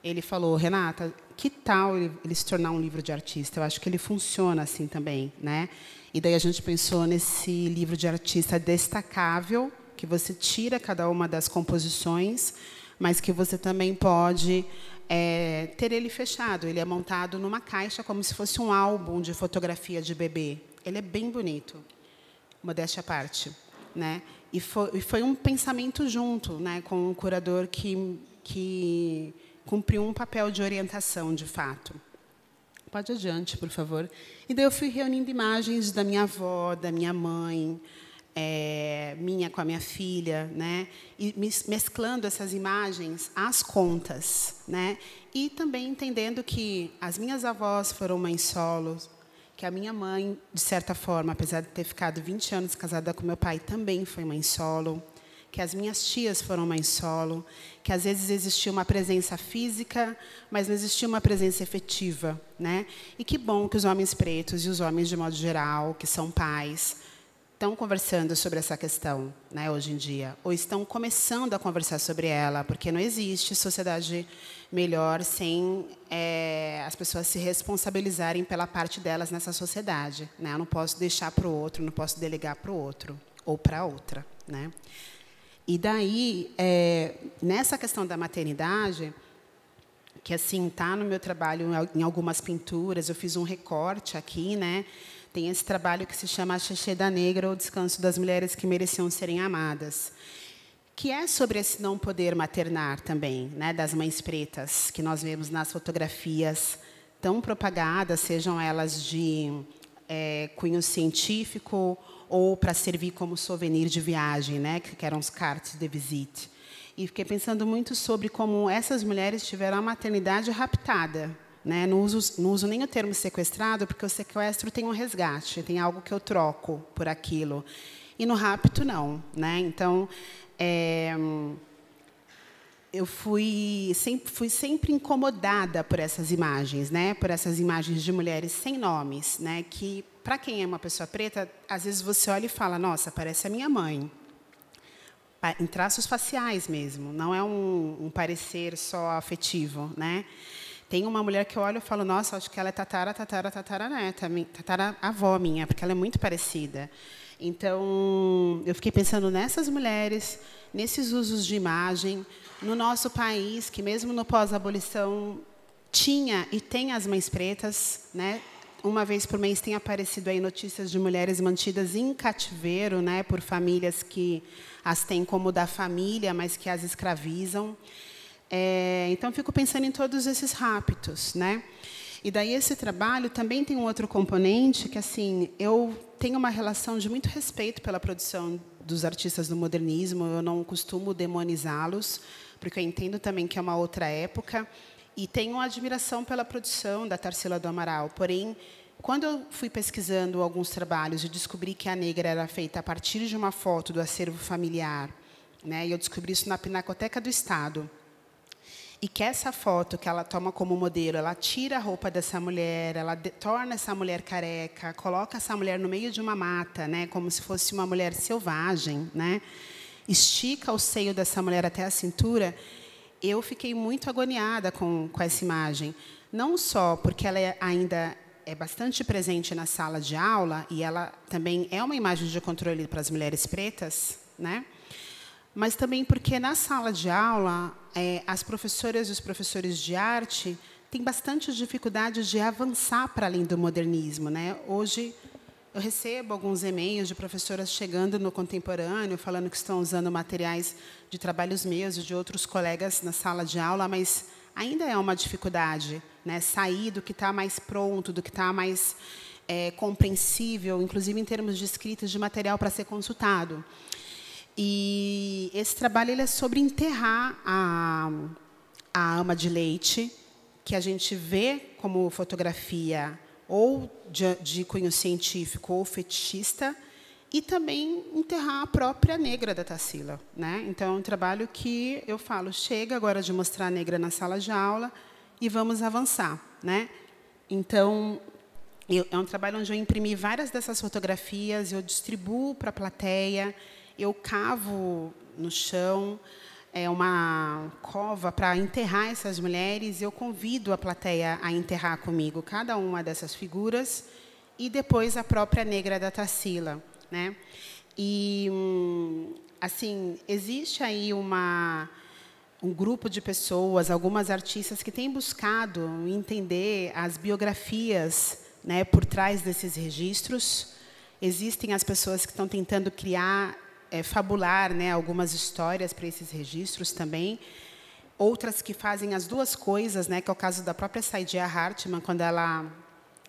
ele falou, Renata, que tal ele se tornar um livro de artista? Eu acho que ele funciona assim também, né? E daí a gente pensou nesse livro de artista destacável, que você tira cada uma das composições, mas que você também pode ter ele fechado. Ele é montado numa caixa, como se fosse um álbum de fotografia de bebê. Ele é bem bonito, modéstia à parte, né? E foi um pensamento junto, né, com um curador que cumpriu um papel de orientação, de fato. Pode adiante, por favor. E daí eu fui reunindo imagens da minha avó, da minha mãe, minha com a minha filha, né? E mesclando essas imagens às contas, né? E também entendendo que as minhas avós foram mães solos, que a minha mãe, de certa forma, apesar de ter ficado 20 anos casada com meu pai, também foi mãe solo, que as minhas tias foram mães solo, que às vezes existia uma presença física, mas não existia uma presença efetiva, né? E que bom que os homens pretos e os homens de modo geral, que são pais, estão conversando sobre essa questão, né, hoje em dia, ou estão começando a conversar sobre ela, porque não existe sociedade melhor sem as pessoas se responsabilizarem pela parte delas nessa sociedade, né? Eu não posso deixar para o outro, não posso delegar para o outro ou para a outra, né? E daí, nessa questão da maternidade, que assim está no meu trabalho em algumas pinturas, eu fiz um recorte aqui, né? Tem esse trabalho que se chama A Checheda Negra, ou Descanso das Mulheres que Mereciam Serem Amadas, que é sobre esse não poder maternar também, né, das mães pretas, que nós vemos nas fotografias tão propagadas, sejam elas de cunho científico ou para servir como souvenir de viagem, né, que eram os cartes de visite. E fiquei pensando muito sobre como essas mulheres tiveram a maternidade raptada, né? Não uso nem o termo sequestrado, porque o sequestro tem um resgate, tem algo que eu troco por aquilo. E no rapto, não, né? Então, eu fui sempre incomodada por essas imagens, né? Por essas imagens de mulheres sem nomes, né? Que, para quem é uma pessoa preta, às vezes você olha e fala, nossa, parece a minha mãe. Em traços faciais mesmo, não é um parecer só afetivo, né? Tem uma mulher que eu olho e falo, nossa, acho que ela é tataravó minha, porque ela é muito parecida. Então, eu fiquei pensando nessas mulheres, nesses usos de imagem, no nosso país, que mesmo no pós-abolição tinha e tem as mães pretas, né? Uma vez por mês tem aparecido aí notícias de mulheres mantidas em cativeiro, né, por famílias que as têm como da família, mas que as escravizam. Então, fico pensando em todos esses raptos, né? E daí esse trabalho também tem um outro componente que, assim, eu tenho uma relação de muito respeito pela produção dos artistas do modernismo. Eu não costumo demonizá-los, porque eu entendo também que é uma outra época. E tenho uma admiração pela produção da Tarsila do Amaral. Porém, quando eu fui pesquisando alguns trabalhos e descobri que a negra era feita a partir de uma foto do acervo familiar, né? E eu descobri isso na Pinacoteca do Estado. E que essa foto que ela toma como modelo, ela tira a roupa dessa mulher, ela torna essa mulher careca, coloca essa mulher no meio de uma mata, né, como se fosse uma mulher selvagem, né, estica o seio dessa mulher até a cintura. Eu fiquei muito agoniada com essa imagem. Não só porque ela ainda é bastante presente na sala de aula, e ela também é uma imagem de controle para as mulheres pretas, né, mas também porque, na sala de aula, as professoras e os professores de arte têm bastante dificuldade de avançar para além do modernismo, né? Hoje, eu recebo alguns e-mails de professoras chegando no contemporâneo, falando que estão usando materiais de trabalhos meus e de outros colegas na sala de aula, mas ainda é uma dificuldade, né? Sair do que está mais pronto, do que está mais compreensível, inclusive em termos de escrita de material para ser consultado. E esse trabalho ele é sobre enterrar a ama de leite, que a gente vê como fotografia ou de cunho científico ou fetichista, e também enterrar a própria negra da Tarsila, né? Então, é um trabalho que eu falo, chega agora de mostrar a negra na sala de aula e vamos avançar, né? Então, é um trabalho onde eu imprimi várias dessas fotografias, eu distribuo para a plateia, eu cavo no chão uma cova para enterrar essas mulheres. Eu convido a plateia a enterrar comigo cada uma dessas figuras e depois a própria negra da Tarsila, né? E assim, existe aí um grupo de pessoas, algumas artistas que têm buscado entender as biografias, né, por trás desses registros. Existem as pessoas que estão tentando criar fabular, né, algumas histórias para esses registros também. Outras que fazem as duas coisas, né, que é o caso da própria Saidiya Hartman, quando ela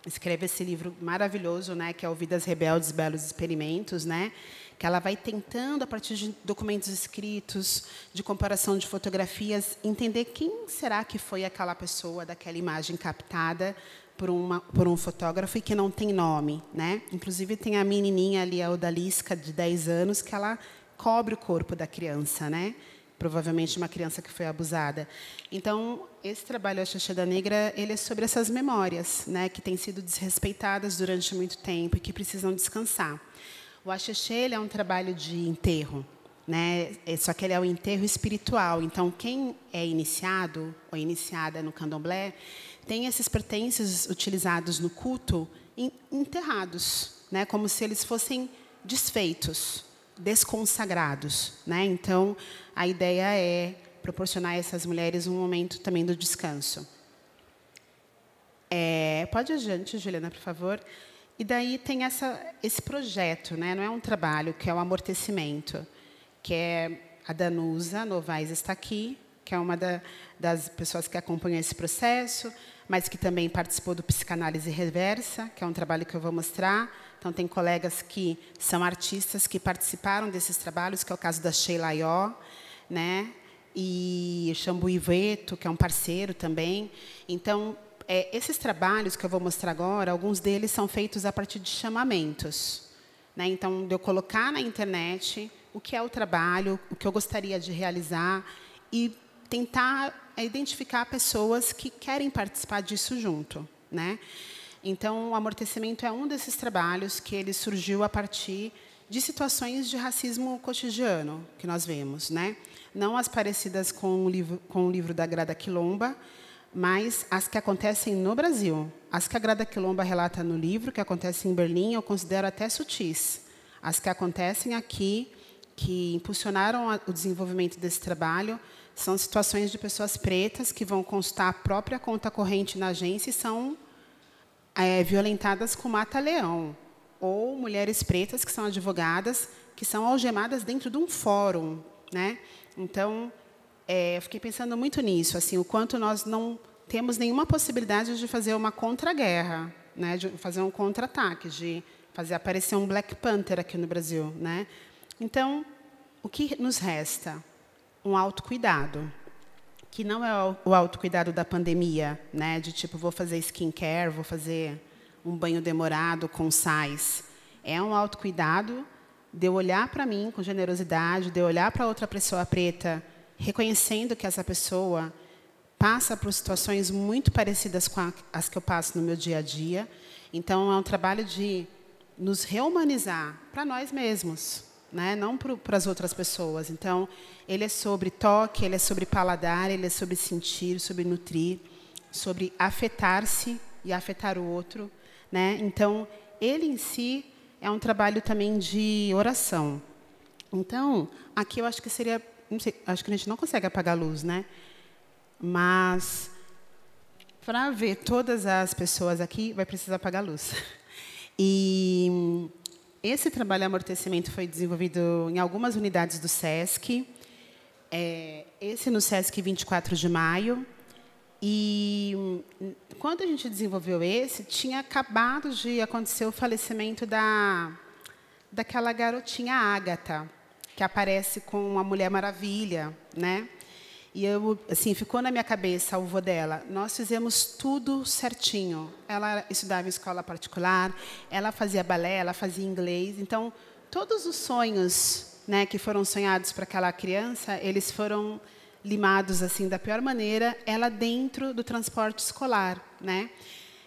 escreve esse livro maravilhoso, né, que é O Vidas Rebeldes, Belos Experimentos, né, que ela vai tentando, a partir de documentos escritos, de comparação de fotografias, entender quem será que foi aquela pessoa daquela imagem captada por um fotógrafo e que não tem nome, né? Inclusive, tem a menininha ali, a Odalisca, de 10 anos, que ela cobre o corpo da criança, né? Provavelmente uma criança que foi abusada. Então, esse trabalho, a Axé da Negra, ele é sobre essas memórias, né, que têm sido desrespeitadas durante muito tempo e que precisam descansar. O Axé ele é um trabalho de enterro, né? Só que ele é o enterro espiritual. Então, quem é iniciado ou iniciada no candomblé tem esses pertences utilizados no culto enterrados, né, como se eles fossem desfeitos, desconsagrados, né? Então, a ideia é proporcionar a essas mulheres um momento também do descanso. Pode ir adiante, Juliana, por favor. E daí tem esse projeto, né? Não é um trabalho, que é o amortecimento, que é a Danusa Novaes está aqui, que é uma das pessoas que acompanham esse processo, mas que também participou do Psicanálise Reversa, que é um trabalho que eu vou mostrar. Então, tem colegas que são artistas que participaram desses trabalhos, que é o caso da Sheila Ió, né? E Xambu Iveto, que é um parceiro também. Então, esses trabalhos que eu vou mostrar agora, alguns deles são feitos a partir de chamamentos, né? Então, de eu colocar na internet o que é o trabalho, o que eu gostaria de realizar e tentar identificar pessoas que querem participar disso junto, né? Então, o amortecimento é um desses trabalhos que ele surgiu a partir de situações de racismo cotidiano que nós vemos, né? Não as parecidas com o livro da Grada Quilomba, mas as que acontecem no Brasil. As que a Grada Quilomba relata no livro, que acontecem em Berlim, eu considero até sutis. As que acontecem aqui, que impulsionaram o desenvolvimento desse trabalho, são situações de pessoas pretas que vão constar a própria conta corrente na agência e são violentadas com mata-leão, ou mulheres pretas que são advogadas, que são algemadas dentro de um fórum, né? Então, eu fiquei pensando muito nisso, assim, o quanto nós não temos nenhuma possibilidade de fazer uma contra-guerra, né? De fazer um contra-ataque, de fazer aparecer um Black Panther aqui no Brasil, né? Então, o que nos resta? Um autocuidado, que não é o autocuidado da pandemia, né? De tipo, vou fazer skincare, vou fazer um banho demorado com sais. É um autocuidado de eu olhar para mim com generosidade, de eu olhar para outra pessoa preta, reconhecendo que essa pessoa passa por situações muito parecidas com as que eu passo no meu dia a dia. Então, é um trabalho de nos rehumanizar para nós mesmos, né? Não para as outras pessoas. Então, ele é sobre toque, ele é sobre paladar, ele é sobre sentir, sobre nutrir, sobre afetar-se e afetar o outro, né? Então, ele em si é um trabalho também de oração. Então, aqui eu acho que seria, não sei, acho que a gente não consegue apagar a luz, né? Mas para ver todas as pessoas aqui, vai precisar apagar a luz. E esse trabalho de amortecimento foi desenvolvido em algumas unidades do SESC, esse no SESC 24 de maio. E quando a gente desenvolveu esse, tinha acabado de acontecer o falecimento daquela garotinha Ágata, que aparece com a Mulher Maravilha, né? E assim, ficou na minha cabeça o vô dela. Nós fizemos tudo certinho. Ela estudava em escola particular, ela fazia balé, ela fazia inglês. Então, todos os sonhos, né, que foram sonhados para aquela criança, eles foram limados assim da pior maneira, ela dentro do transporte escolar, né?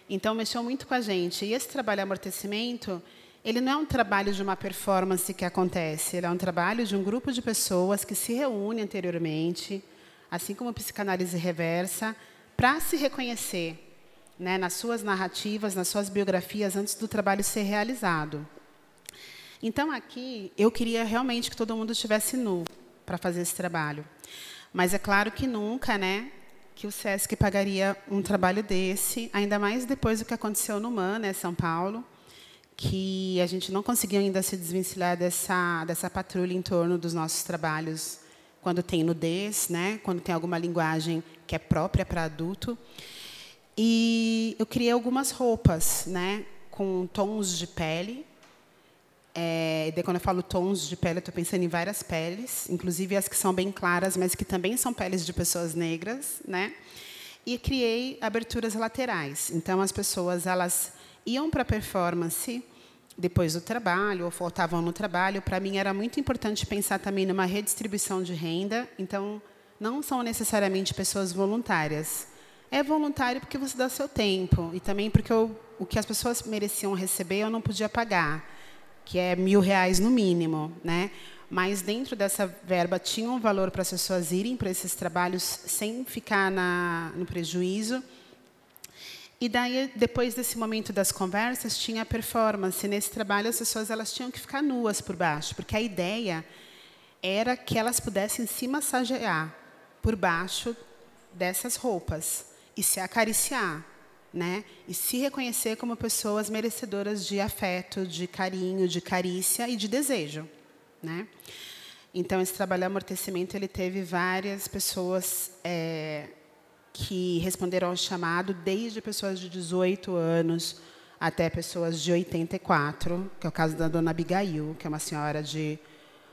Então, mexeu muito com a gente. E esse trabalho de amortecimento, ele não é um trabalho de uma performance que acontece, ele é um trabalho de um grupo de pessoas que se reúne anteriormente, assim como a psicanálise reversa, para se reconhecer, né, nas suas narrativas, nas suas biografias, antes do trabalho ser realizado. Então, aqui, eu queria realmente que todo mundo estivesse nu para fazer esse trabalho. Mas é claro que nunca, né, que o SESC pagaria um trabalho desse, ainda mais depois do que aconteceu no MAN, né, São Paulo, que a gente não conseguiu ainda se desvencilhar dessa patrulha em torno dos nossos trabalhos, quando tem nudez, né? Quando tem alguma linguagem que é própria para adulto. E eu criei algumas roupas, né? Com tons de pele. Daí, quando eu falo tons de pele, eu estou pensando em várias peles, inclusive as que são bem claras, mas que também são peles de pessoas negras, né? E criei aberturas laterais. Então, as pessoas elas iam para a performance depois do trabalho, ou faltavam no trabalho. Para mim, era muito importante pensar também numa redistribuição de renda. Então, não são necessariamente pessoas voluntárias. É voluntário porque você dá seu tempo, e também porque o que as pessoas mereciam receber, eu não podia pagar, que é R$1.000 no mínimo, né? Mas, dentro dessa verba, tinha um valor para as pessoas irem para esses trabalhos sem ficar no prejuízo. E daí, depois desse momento das conversas, tinha a performance. Nesse trabalho, as pessoas tinham que ficar nuas por baixo, porque a ideia era que elas pudessem se massagear por baixo dessas roupas e se acariciar, né? E se reconhecer como pessoas merecedoras de afeto, de carinho, de carícia e de desejo, né? Então, esse trabalho de amortecimento, ele teve várias pessoas que responderam ao chamado, desde pessoas de 18 anos até pessoas de 84, que é o caso da dona Abigail, que é uma senhora de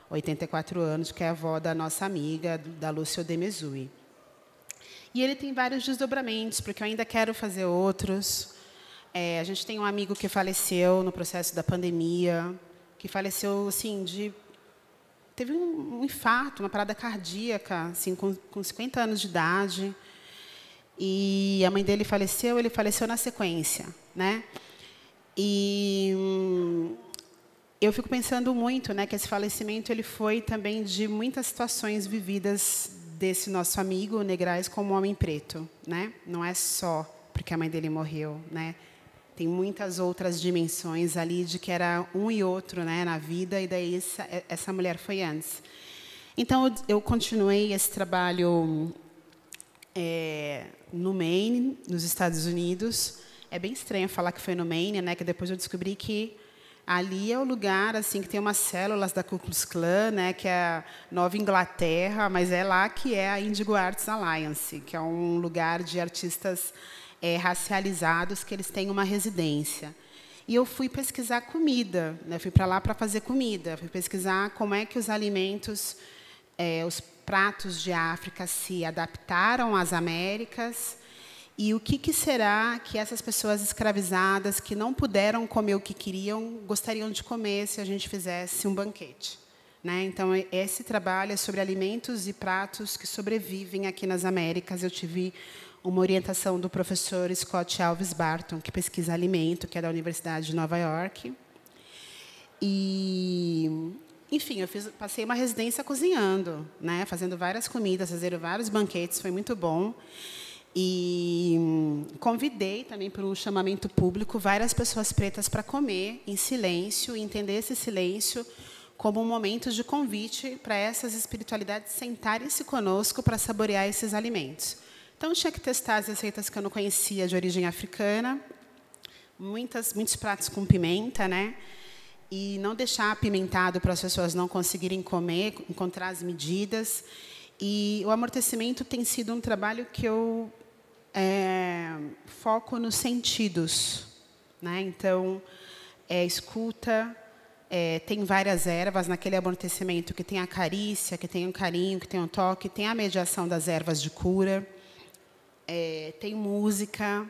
84 anos, que é a avó da nossa amiga, da Lúcia Demezui. E ele tem vários desdobramentos, porque eu ainda quero fazer outros. A gente tem um amigo que faleceu no processo da pandemia, que faleceu assim, teve um infarto, uma parada cardíaca, assim, com 50 anos de idade. E a mãe dele faleceu, ele faleceu na sequência, né? E eu fico pensando muito, né, que esse falecimento ele foi também de muitas situações vividas desse nosso amigo Negrais como homem preto, né? Não é só porque a mãe dele morreu, né? Tem muitas outras dimensões ali de que era um e outro, né, na vida, e daí essa mulher foi antes. Então, eu continuei esse trabalho no Maine, nos Estados Unidos. É bem estranho falar que foi no Maine, né? Que depois eu descobri que ali é o lugar assim que tem umas células da Ku Klux Klan, né? Que é a Nova Inglaterra, mas é lá que é a Indigo Arts Alliance, que é um lugar de artistas racializados que eles têm uma residência. E eu fui pesquisar comida, né? Fui para lá para fazer comida, fui pesquisar como é que os alimentos, os pratos de África se adaptaram às Américas e o que será que essas pessoas escravizadas que não puderam comer o que queriam gostariam de comer se a gente fizesse um banquete, né? Então, esse trabalho é sobre alimentos e pratos que sobrevivem aqui nas Américas. Eu tive uma orientação do professor Scott Alves Barton, que pesquisa alimento, que é da Universidade de Nova York. E, enfim, passei uma residência cozinhando, né? Fazendo várias comidas, fazendo vários banquetes, foi muito bom. E convidei também para o chamamento público várias pessoas pretas para comer em silêncio, e entender esse silêncio como um momento de convite para essas espiritualidades sentarem-se conosco para saborear esses alimentos. Então, tinha que testar as receitas que eu não conhecia de origem africana, muitos pratos com pimenta, né? E não deixar apimentado para as pessoas não conseguirem comer, encontrar as medidas. E o amortecimento tem sido um trabalho que eu foco nos sentidos, né? Então, escuta, tem várias ervas naquele amortecimento que tem a carícia, que tem o carinho, que tem o toque, tem a mediação das ervas de cura, tem música,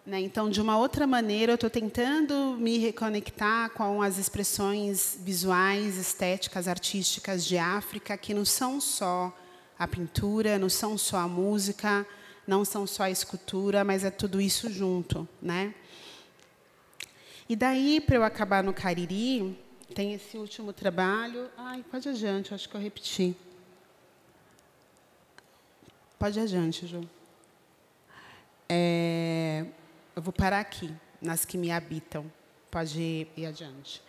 né? Então, de uma outra maneira, eu estou tentando me reconectar com as expressões visuais, estéticas, artísticas de África, que não são só a pintura, não são só a música, não são só a escultura, mas é tudo isso junto, né? E daí, para eu acabar no Cariri, tem esse último trabalho. Ai, pode adiante, acho que eu repeti. Pode adiante, Ju. Eu vou parar aqui, nas que me habitam. Pode ir adiante.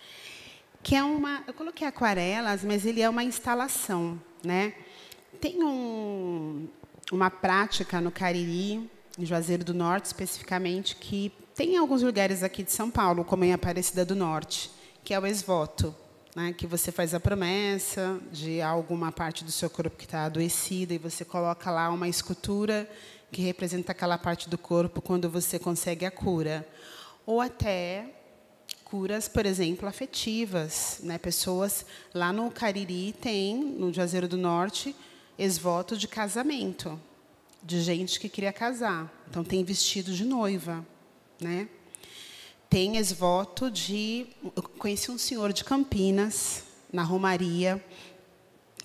Que é eu coloquei aquarelas, mas ele é uma instalação, né? Tem uma prática no Cariri, em Juazeiro do Norte, especificamente, que tem em alguns lugares aqui de São Paulo, como em Aparecida do Norte, que é o ex-voto, né? Que você faz a promessa de alguma parte do seu corpo que está adoecida e você coloca lá uma escultura que representa aquela parte do corpo quando você consegue a cura. Ou até curas, por exemplo, afetivas, né? Pessoas lá no Cariri tem, no Juazeiro do Norte, ex-voto de casamento, de gente que queria casar. Então, tem vestido de noiva, né? tem ex-voto de... Eu conheci um senhor de Campinas, na Romaria,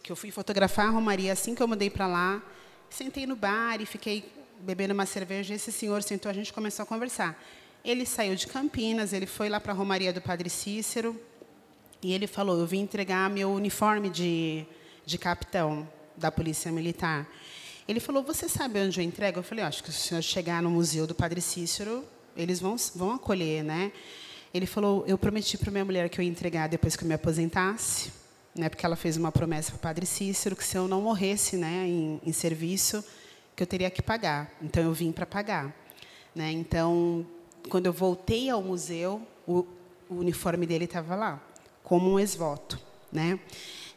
que eu fui fotografar a Romaria assim que eu mudei para lá. Sentei no bar e fiquei bebendo uma cerveja. Esse senhor sentou, a gente começou a conversar. Ele saiu de Campinas, ele foi lá para a Romaria do Padre Cícero, e ele falou, eu vim entregar meu uniforme de capitão da Polícia Militar. Ele falou, você sabe onde eu entrego? Eu falei, acho que se o senhor chegar no Museu do Padre Cícero, eles vão acolher, né? Ele falou, eu prometi para minha mulher que eu ia entregar depois que eu me aposentasse, né? Porque ela fez uma promessa para o Padre Cícero, que se eu não morresse, né, em serviço, que eu teria que pagar. Então, eu vim para pagar, né? Então, quando eu voltei ao museu, o uniforme dele estava lá, como um ex-voto, né?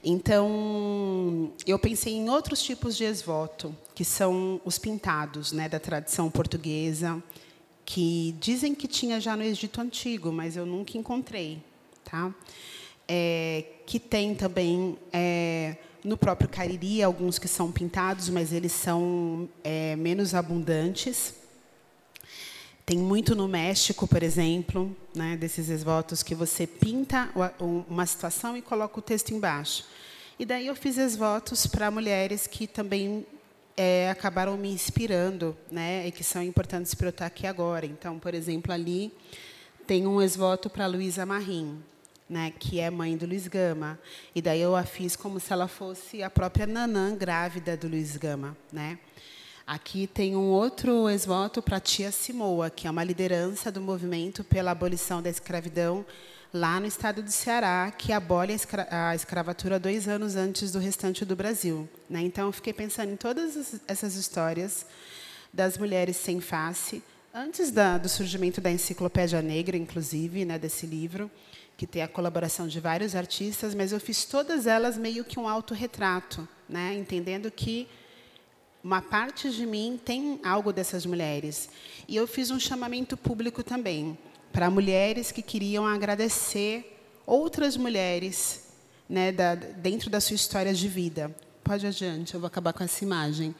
Então, eu pensei em outros tipos de ex-voto, que são os pintados, né, da tradição portuguesa, que dizem que tinha já no Egito Antigo, mas eu nunca encontrei. Tá? Que tem também, no próprio Cariri, alguns que são pintados, mas eles são menos abundantes. Tem muito no México, por exemplo, né, desses ex-votos que você pinta uma situação e coloca o texto embaixo. E daí eu fiz ex-votos para mulheres que também acabaram me inspirando, né, e que são importantes para eu estar aqui agora. Então, por exemplo, ali tem um ex-voto para Luísa Marim, né, que é mãe do Luiz Gama. E daí eu a fiz como se ela fosse a própria Nanã grávida do Luiz Gama, né? Aqui tem um outro ex-voto para a tia Simoa, que é uma liderança do movimento pela abolição da escravidão lá no estado do Ceará, que abole a escravatura 2 anos antes do restante do Brasil, né? Então, eu fiquei pensando em todas essas histórias das mulheres sem face, antes do surgimento da Enciclopédia Negra, inclusive, né, desse livro, que tem a colaboração de vários artistas, mas eu fiz todas elas meio que um autorretrato, né, entendendo que uma parte de mim tem algo dessas mulheres. E eu fiz um chamamento público também, para mulheres que queriam agradecer outras mulheres, né, dentro da sua história de vida. Pode adiante, eu vou acabar com essa imagem.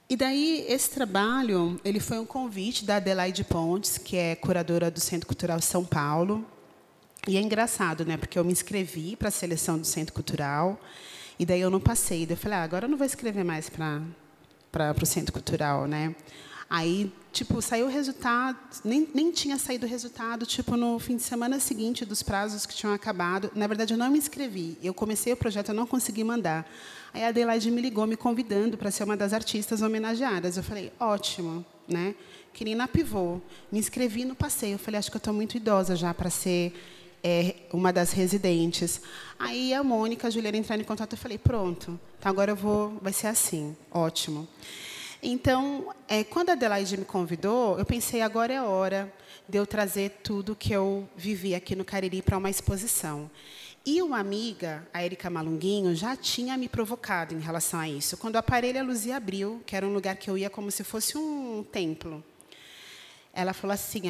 E daí, esse trabalho ele foi um convite da Adelaide Pontes, que é curadora do Centro Cultural São Paulo. E é engraçado, né, porque eu me inscrevi para a seleção do Centro Cultural, e daí eu não passei. Daí eu falei, agora eu não vou escrever mais para o Centro Cultural, né? Aí, tipo, saiu o resultado, nem tinha saído o resultado, tipo, no fim de semana seguinte dos prazos que tinham acabado. Na verdade, eu não me inscrevi. Eu comecei o projeto, eu não consegui mandar. Aí a Adelaide me ligou, me convidando para ser uma das artistas homenageadas. Eu falei, ótimo, né? Queria ir na Pivô. Me inscrevi e não passei. Eu falei, acho que eu estou muito idosa já para ser uma das residentes. Aí a Mônica, a Juliana entraram em contato, eu falei, pronto, então agora vai ser assim, ótimo. Então, quando a Adelaide me convidou, eu pensei, agora é a hora de eu trazer tudo que eu vivi aqui no Cariri para uma exposição. E uma amiga, a Érica Malunguinho, já tinha me provocado em relação a isso. Quando o Aparelho a Luzia abriu, que era um lugar que eu ia como se fosse um templo, ela falou assim,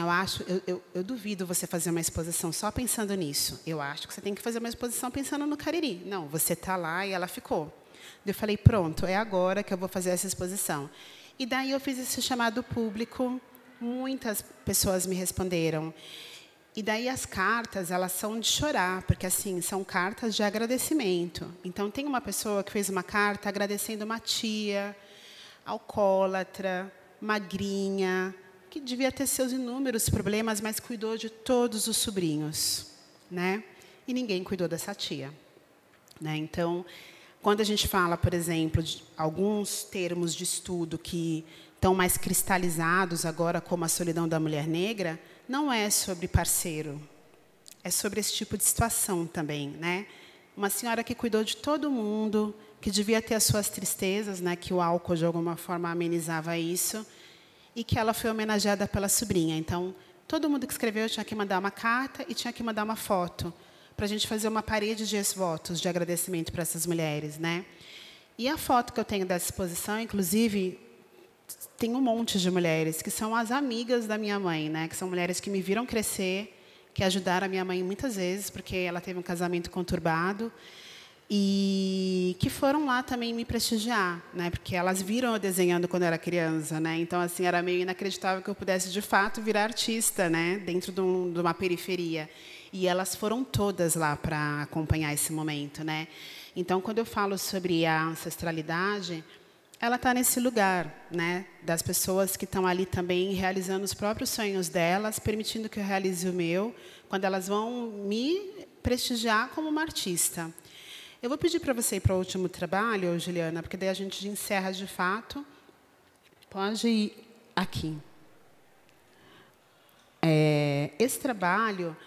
eu duvido você fazer uma exposição só pensando nisso. Eu acho que você tem que fazer uma exposição pensando no Cariri. Não, você está lá e ela ficou. Eu falei, pronto, é agora que eu vou fazer essa exposição. E daí eu fiz esse chamado público, muitas pessoas me responderam. E daí as cartas, elas são de chorar, porque assim, são cartas de agradecimento. Então, tem uma pessoa que fez uma carta agradecendo uma tia, alcoólatra, magrinha, que devia ter seus inúmeros problemas, mas cuidou de todos os sobrinhos, né? E ninguém cuidou dessa tia, né? Então, quando a gente fala, por exemplo, de alguns termos de estudo que estão mais cristalizados agora, como a solidão da mulher negra, não é sobre parceiro, é sobre esse tipo de situação também, né? Uma senhora que cuidou de todo mundo, que devia ter as suas tristezas, né? Que o álcool de alguma forma amenizava isso, e que ela foi homenageada pela sobrinha. Então, todo mundo que escreveu tinha que mandar uma carta e tinha que mandar uma foto, para a gente fazer uma parede de ex-votos de agradecimento para essas mulheres, né? E a foto que eu tenho dessa exposição, inclusive, tem um monte de mulheres que são as amigas da minha mãe, né? Que são mulheres que me viram crescer, que ajudaram a minha mãe muitas vezes, porque ela teve um casamento conturbado. e que foram lá também me prestigiar, né? Porque elas viram eu desenhando quando eu era criança, né? Então assim era meio inacreditável que eu pudesse de fato virar artista, né? Dentro de uma periferia. E elas foram todas lá para acompanhar esse momento, né? Então quando eu falo sobre a ancestralidade, ela está nesse lugar, né? Das pessoas que estão ali também realizando os próprios sonhos delas, permitindo que eu realize o meu, quando elas vão me prestigiar como uma artista. Eu vou pedir para você ir para o último trabalho, Juliana, porque daí a gente encerra de fato. Pode ir aqui. Esse trabalho,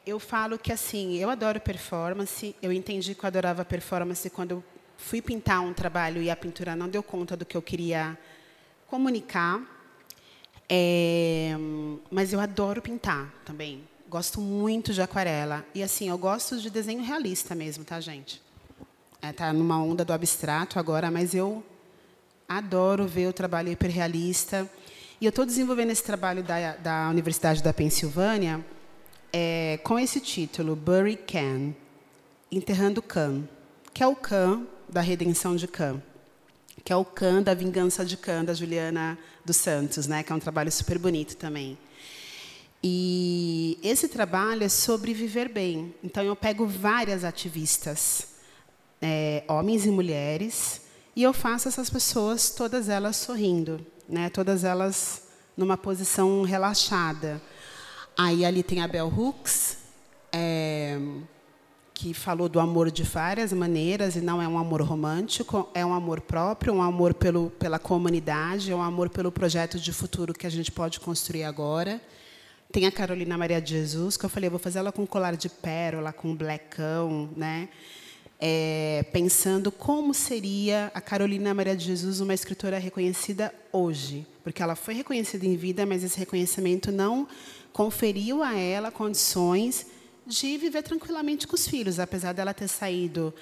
eu falo que assim, eu adoro performance. Eu entendi que eu adorava performance quando eu fui pintar um trabalho e a pintura não deu conta do que eu queria comunicar. Mas eu adoro pintar também. Gosto muito de aquarela. E, assim, eu gosto de desenho realista mesmo, tá, gente? Tá numa onda do abstrato agora, mas eu adoro ver o trabalho hiperrealista. E eu estou desenvolvendo esse trabalho da Universidade da Pensilvânia com esse título, Bury Can, Enterrando Can, que é o Can da redenção de Can, que é o Can da vingança de Can, da Juliana dos Santos, né? Que é um trabalho super bonito também. E esse trabalho é sobre viver bem. Então, eu pego várias ativistas, homens e mulheres, e eu faço essas pessoas, todas elas sorrindo, né? Todas elas numa posição relaxada. Aí, ali tem a Bell Hooks, que falou do amor de várias maneiras, e não é um amor romântico, é um amor próprio, um amor pela comunidade, é um amor pelo projeto de futuro que a gente pode construir agora. Tem a Carolina Maria de Jesus, que eu falei, eu vou fazer ela com colar de pérola, com blackão, né? Pensando como seria a Carolina Maria de Jesus uma escritora reconhecida hoje. Porque ela foi reconhecida em vida, mas esse reconhecimento não conferiu a ela condições de viver tranquilamente com os filhos, apesar dela ter saído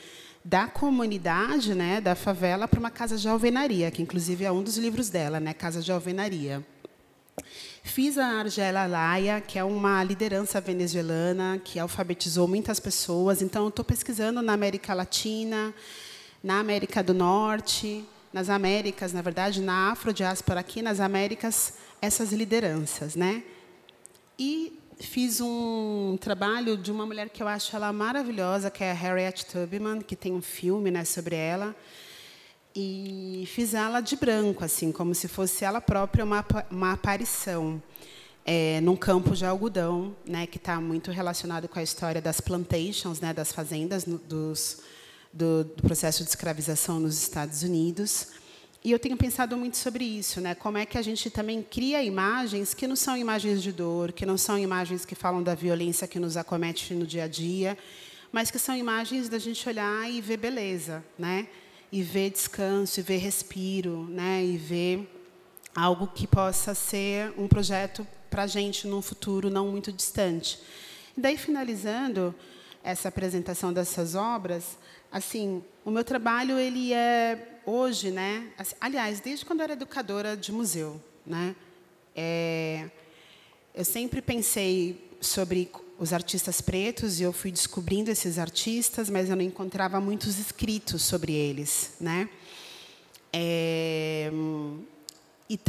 da comunidade, né, da favela, para uma casa de alvenaria, que, inclusive, é um dos livros dela, né, Casa de Alvenaria. Fiz a Argela Laia, que é uma liderança venezuelana que alfabetizou muitas pessoas. Então, eu estou pesquisando na América Latina, na América do Norte, nas Américas, na verdade, na afrodiáspora aqui, nas Américas, essas lideranças, né? E fiz um trabalho de uma mulher que eu acho ela maravilhosa, que é a Harriet Tubman, que tem um filme, né, sobre ela. E fiz ela de branco, assim, como se fosse ela própria uma aparição num campo de algodão, né, que está muito relacionado com a história das plantations, né, das fazendas, do processo de escravização nos Estados Unidos. E eu tenho pensado muito sobre isso, né, como é que a gente também cria imagens que não são imagens de dor, que não são imagens que falam da violência que nos acomete no dia a dia, mas que são imagens da gente olhar e ver beleza, né? E ver descanso, e ver respiro, né? E ver algo que possa ser um projeto para a gente num futuro não muito distante. E daí, finalizando essa apresentação dessas obras, assim, o meu trabalho ele é hoje, né? Assim, aliás, desde quando eu era educadora de museu, né? Eu sempre pensei sobre os artistas pretos, e eu fui descobrindo esses artistas, mas eu não encontrava muitos escritos sobre eles, né? E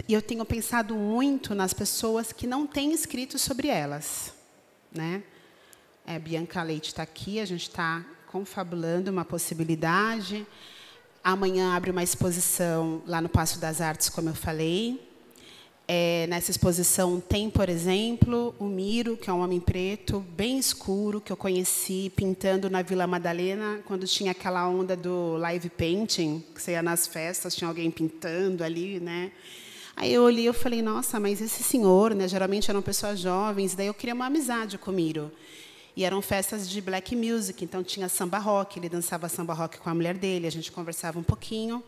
eu tenho pensado muito nas pessoas que não têm escrito sobre elas, né? Bianca Leite está aqui, a gente está confabulando uma possibilidade. Amanhã abre uma exposição lá no Paço das Artes, como eu falei. Nessa exposição tem, por exemplo, o Miro, que é um homem preto, bem escuro, que eu conheci pintando na Vila Madalena, quando tinha aquela onda do live painting, que você ia nas festas, tinha alguém pintando ali, né? Aí eu olhei e falei, nossa, mas esse senhor, né, geralmente eram pessoas jovens, daí eu queria uma amizade com o Miro. E eram festas de black music, então tinha samba rock, ele dançava samba rock com a mulher dele, a gente conversava um pouquinho.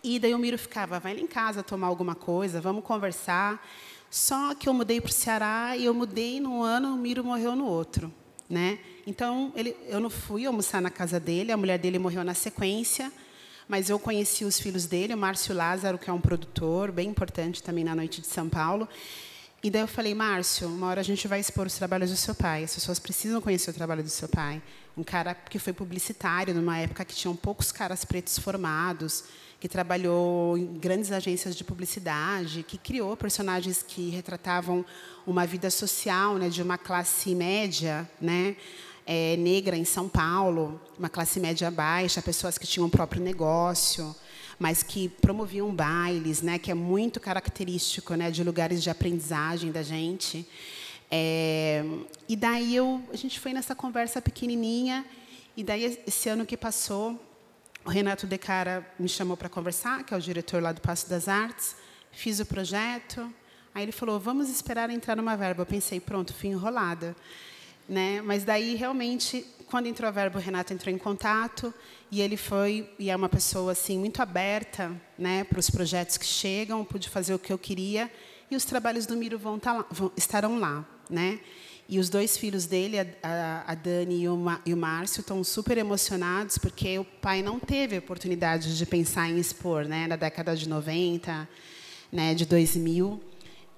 E daí o Miro ficava, vai lá em casa tomar alguma coisa, vamos conversar. Só que eu mudei para o Ceará, e eu mudei num ano, o Miro morreu no outro, né? Então, eu não fui almoçar na casa dele, a mulher dele morreu na sequência, mas eu conheci os filhos dele, o Márcio Lázaro, que é um produtor bem importante também na Noite de São Paulo. E daí eu falei, Márcio, uma hora a gente vai expor os trabalhos do seu pai. As pessoas precisam conhecer o trabalho do seu pai. Um cara que foi publicitário numa época que tinham poucos caras pretos formados, que trabalhou em grandes agências de publicidade, que criou personagens que retratavam uma vida social, né, de uma classe média, né, negra em São Paulo, uma classe média baixa, pessoas que tinham o próprio negócio, mas que promoviam bailes, né, que é muito característico, né, de lugares de aprendizagem da gente. E daí a gente foi nessa conversa pequenininha, e daí esse ano que passou, o Renato De Cara me chamou para conversar, que é o diretor lá do Paço das Artes, fiz o projeto, aí ele falou, vamos esperar entrar numa verba. Eu pensei, pronto, fui enrolada. Né? Mas daí, realmente, quando entrou a verba, o Renato entrou em contato, e ele foi, e é uma pessoa assim, muito aberta, né, para os projetos que chegam, pude fazer o que eu queria, e os trabalhos do Miro estarão lá. Né? E os dois filhos dele, a Dani e o Márcio, estão super emocionados, porque o pai não teve a oportunidade de pensar em expor, né, na década de 90, né, de 2000.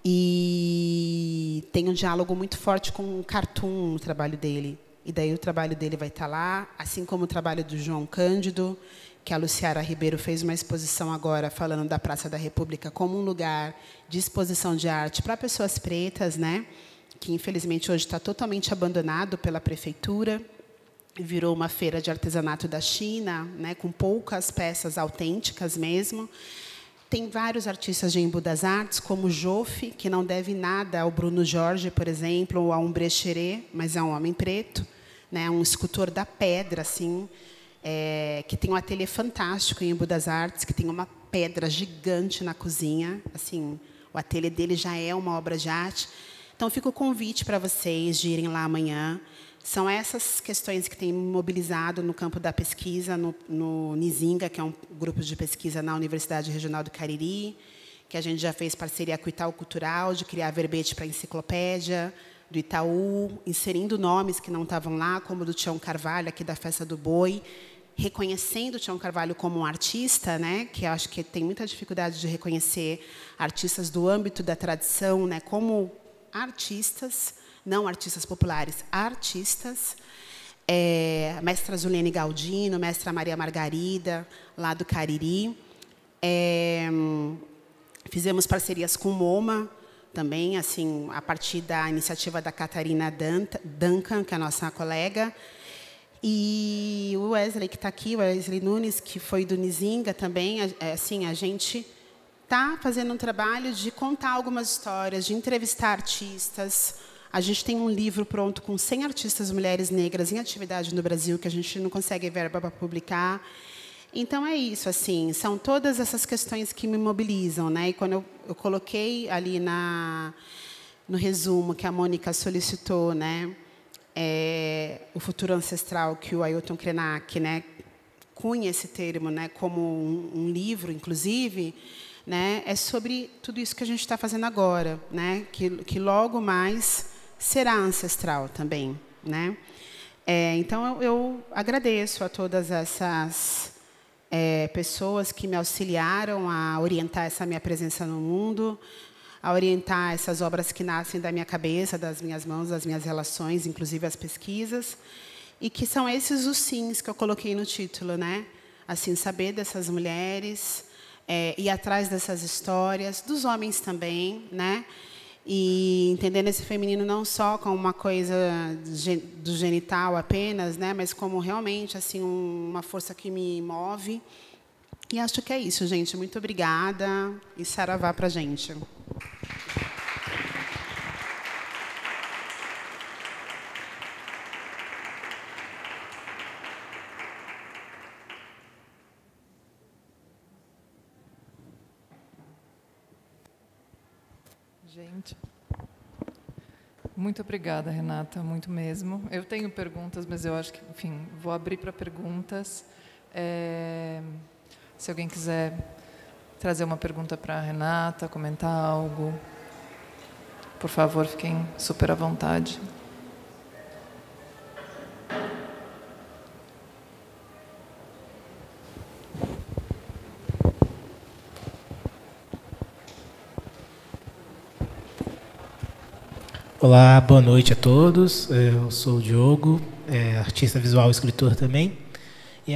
E tem um diálogo muito forte com o cartoon no trabalho dele. E daí o trabalho dele vai estar lá, assim como o trabalho do João Cândido, que a Luciara Ribeiro fez uma exposição agora falando da Praça da República como um lugar de exposição de arte para pessoas pretas, né? Que infelizmente hoje está totalmente abandonado pela prefeitura, virou uma feira de artesanato da China, né? Com poucas peças autênticas mesmo. Tem vários artistas de Embu das Artes, como o Jofe, que não deve nada ao Bruno Jorge, por exemplo, ou a Umbre Xerê, mas é um homem preto, né, um escultor da pedra, assim, que tem um ateliê fantástico em Embu das Artes, que tem uma pedra gigante na cozinha. Assim, o ateliê dele já é uma obra de arte. Então, fica o convite para vocês de irem lá amanhã. São essas questões que têm me mobilizado no campo da pesquisa, no Nizinga, que é um grupo de pesquisa na Universidade Regional do Cariri, que a gente já fez parceria com o Itaú Cultural, de criar verbete para a enciclopédia do Itaú, inserindo nomes que não estavam lá, como o do Tião Carvalho, aqui da Festa do Boi, reconhecendo o Tião Carvalho como um artista, né, que eu acho que tem muita dificuldade de reconhecer artistas do âmbito da tradição, né, como artistas, não artistas populares, artistas. Mestra Zulene Galdino, mestra Maria Margarida, lá do Cariri. Fizemos parcerias com o MoMA, também, assim, a partir da iniciativa da Catarina Duncan, que é a nossa colega. E o Wesley, que está aqui, o Wesley Nunes, que foi do Nizinga também. Assim, a gente está fazendo um trabalho de contar algumas histórias, de entrevistar artistas. A gente tem um livro pronto com 100 artistas mulheres negras em atividade no Brasil, que a gente não consegue verba para publicar. Então, é isso. Assim, são todas essas questões que me mobilizam. Né? E quando eu coloquei ali no resumo que a Mônica solicitou, né, o futuro ancestral, que o Ailton Krenak, né, cunha esse termo, né, como um livro, inclusive, né, é sobre tudo isso que a gente está fazendo agora, né, que logo mais será ancestral também, né? Então eu agradeço a todas essas pessoas que me auxiliaram a orientar essa minha presença no mundo, a orientar essas obras que nascem da minha cabeça, das minhas mãos, das minhas relações, inclusive as pesquisas, e que são esses os sims que eu coloquei no título, né? Assim, saber dessas mulheres, ir atrás dessas histórias, dos homens também, né? E entendendo esse feminino não só como uma coisa do genital apenas, né, mas como realmente assim uma força que me move. E acho que é isso, gente. Muito obrigada e saravá para a gente. Gente, muito obrigada, Renata, muito mesmo. Eu tenho perguntas, mas eu acho que, enfim, vou abrir para perguntas. Se alguém quiser trazer uma pergunta para a Renata, comentar algo, por favor, fiquem super à vontade. Olá, boa noite a todos. Eu sou o Diogo, artista visual e escritor também. E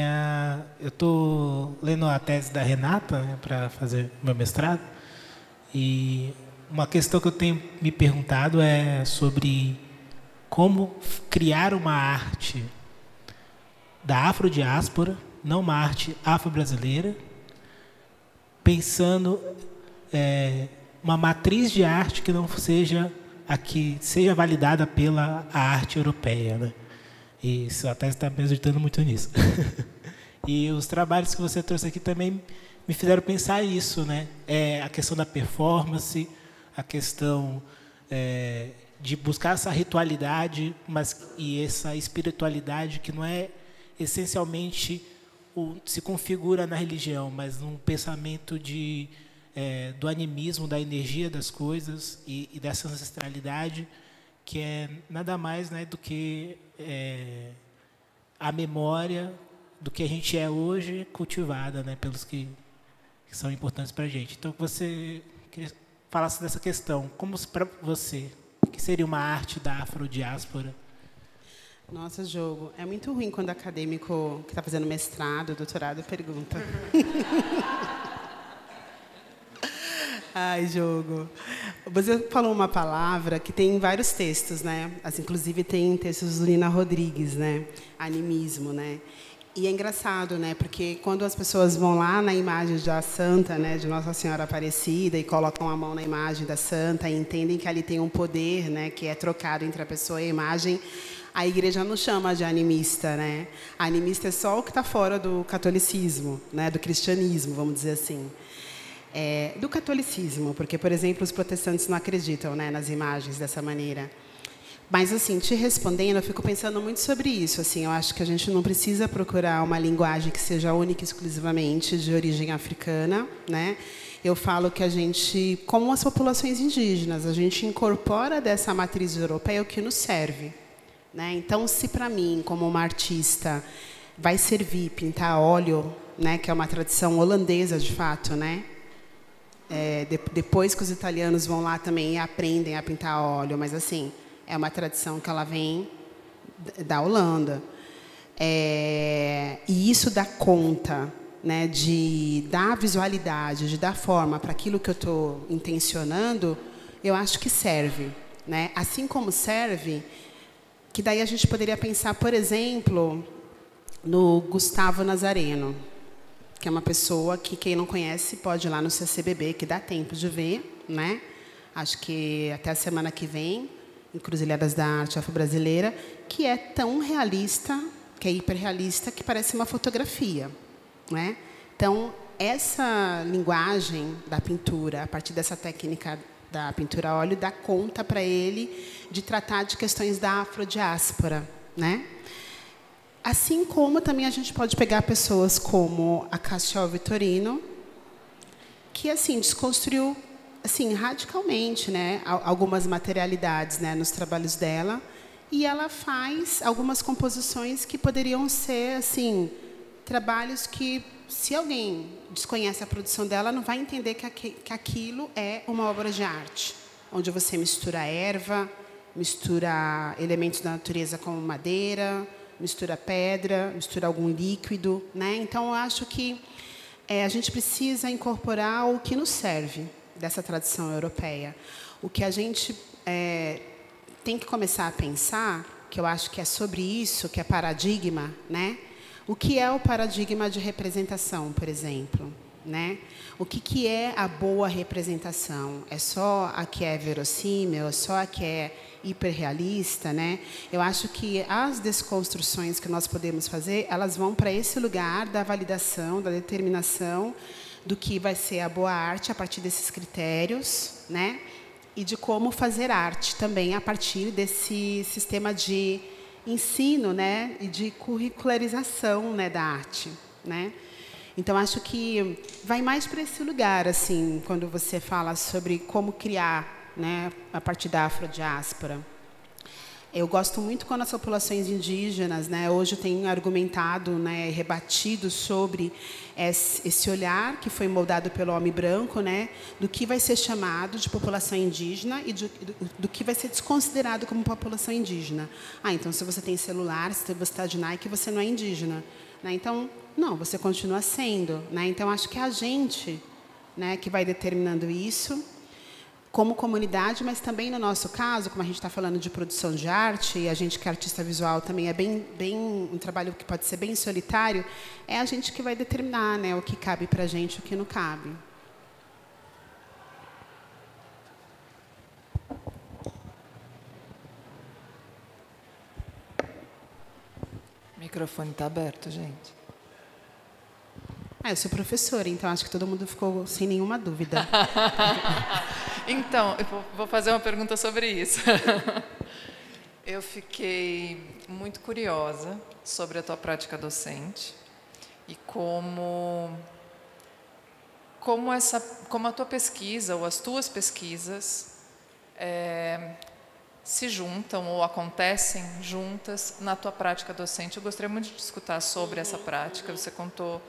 eu estou lendo a tese da Renata, né, para fazer meu mestrado. E uma questão que eu tenho me perguntado é sobre como criar uma arte da afrodiáspora, não uma arte afro-brasileira, pensando uma matriz de arte que não seja a que seja validada pela arte europeia, né? E sua tese está me ajudando muito nisso. E os trabalhos que você trouxe aqui também me fizeram pensar isso, né? A questão da performance, a questão de buscar essa ritualidade, e essa espiritualidade que não é essencialmente se configura na religião, mas num pensamento do animismo, da energia das coisas e dessa ancestralidade, que é nada mais, né, do que a memória do que a gente é hoje, cultivada, né, pelos que são importantes para a gente. Então, que você falasse dessa questão. Como, para você, o que seria uma arte da afrodiáspora? Nossa, Diogo, é muito ruim quando o acadêmico que está fazendo mestrado, doutorado, pergunta. Ai, Diogo. Você falou uma palavra que tem em vários textos, né? Inclusive tem textos do Nina Rodrigues, né? Animismo, né? E é engraçado, né? Porque quando as pessoas vão lá na imagem da santa, né, de Nossa Senhora Aparecida, e colocam a mão na imagem da santa e entendem que ali tem um poder, né, que é trocado entre a pessoa e a imagem, a igreja não chama de animista, né? A animista é só o que está fora do catolicismo, né, do cristianismo, vamos dizer assim. Do catolicismo, porque, por exemplo, os protestantes não acreditam, né, nas imagens dessa maneira. Mas, assim, te respondendo, eu fico pensando muito sobre isso. Assim, eu acho que a gente não precisa procurar uma linguagem que seja única e exclusivamente de origem africana, né? Eu falo que a gente, como as populações indígenas, a gente incorpora dessa matriz europeia o que nos serve, né? Então, se para mim, como uma artista, vai servir pintar a óleo, né, que é uma tradição holandesa, de fato, né? Depois que os italianos vão lá também e aprendem a pintar a óleo, mas, assim, é uma tradição que ela vem da Holanda. E isso dá conta, né, de dar visualidade, de dar forma para aquilo que eu estou intencionando, eu acho que serve, né? Assim como serve, que daí a gente poderia pensar, por exemplo, no Gustavo Nazareno, que é uma pessoa que, quem não conhece, pode ir lá no CCBB, que dá tempo de ver, né? Acho que até a semana que vem, Encruzilhadas da Arte Afro-Brasileira, que é tão realista, que é hiperrealista, que parece uma fotografia, né? Então, essa linguagem da pintura, a partir dessa técnica da pintura a óleo, dá conta para ele de tratar de questões da afrodiáspora, né? Assim como também a gente pode pegar pessoas como a Castiel Vitorino, que, assim, desconstruiu, assim, radicalmente, né, algumas materialidades, né, nos trabalhos dela, e ela faz algumas composições que poderiam ser, assim, trabalhos que, se alguém desconhece a produção dela, não vai entender que aquilo é uma obra de arte, onde você mistura erva, mistura elementos da natureza como madeira, mistura pedra, mistura algum líquido, né? Então, eu acho que a gente precisa incorporar o que nos serve dessa tradição europeia. O que a gente tem que começar a pensar, que eu acho que é sobre isso, que é paradigma, né? O que é o paradigma de representação, por exemplo, né? O que é a boa representação? É só a que é verossímil? É só a que é hiperrealista, né? Eu acho que as desconstruções que nós podemos fazer, elas vão para esse lugar da validação, da determinação do que vai ser a boa arte a partir desses critérios, né? E de como fazer arte também a partir desse sistema de ensino, né? E de curricularização, né, da arte, né? Então, acho que vai mais para esse lugar, assim, quando você fala sobre como criar, né, a partir da afrodiáspora. Eu gosto muito quando as populações indígenas, né, hoje têm argumentado, né, rebatido sobre esse olhar que foi moldado pelo homem branco, né, do que vai ser chamado de população indígena e do que vai ser desconsiderado como população indígena. Ah, então se você tem celular, se você está de Nike, você não é indígena, né? Então, não, você continua sendo, né? Então, acho que é a gente, né, que vai determinando isso, como comunidade, mas também no nosso caso, como a gente está falando de produção de arte, e a gente que é artista visual também é bem um trabalho que pode ser bem solitário, é a gente que vai determinar, né, o que cabe para a gente e o que não cabe. O microfone está aberto, gente. Eu sou professora, então acho que todo mundo ficou sem nenhuma dúvida. Então, eu vou fazer uma pergunta sobre isso. Eu fiquei muito curiosa sobre a tua prática docente e como a tua pesquisa ou as tuas pesquisas se juntam ou acontecem juntas na tua prática docente. Eu gostaria muito de escutar sobre essa prática. Você contou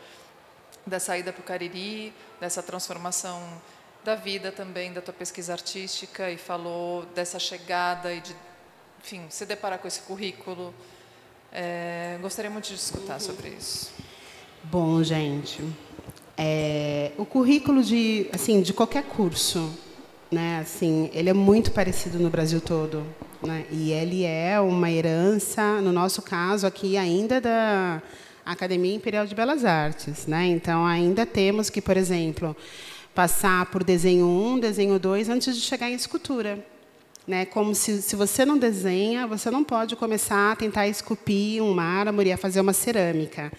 da saída para o Cariri, dessa transformação da vida também, da tua pesquisa artística, e falou dessa chegada e de, enfim, se deparar com esse currículo. Gostaria muito de escutar sobre isso. Bom, gente, o currículo de qualquer curso, né, assim, ele é muito parecido no Brasil todo, né, e ele é uma herança, no nosso caso aqui ainda da Academia Imperial de Belas Artes, né? Então, ainda temos que, por exemplo, passar por desenho 1, desenho 2, antes de chegar em escultura, né? Como se você não desenha, você não pode começar a tentar esculpir um mármore, a fazer uma cerâmica.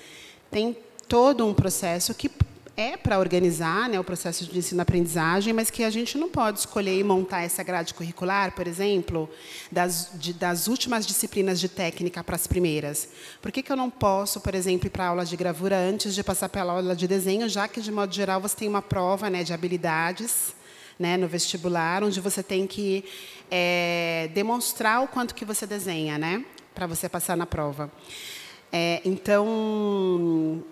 Tem todo um processo que é para organizar, né, o processo de ensino-aprendizagem, mas que a gente não pode escolher e montar essa grade curricular, por exemplo, das últimas disciplinas de técnica para as primeiras. Por que eu não posso, por exemplo, ir para a aula de gravura antes de passar pela aula de desenho, já que, de modo geral, você tem uma prova, né, de habilidades, né, no vestibular, onde você tem que demonstrar o quanto que você desenha, né, para você passar na prova. Então,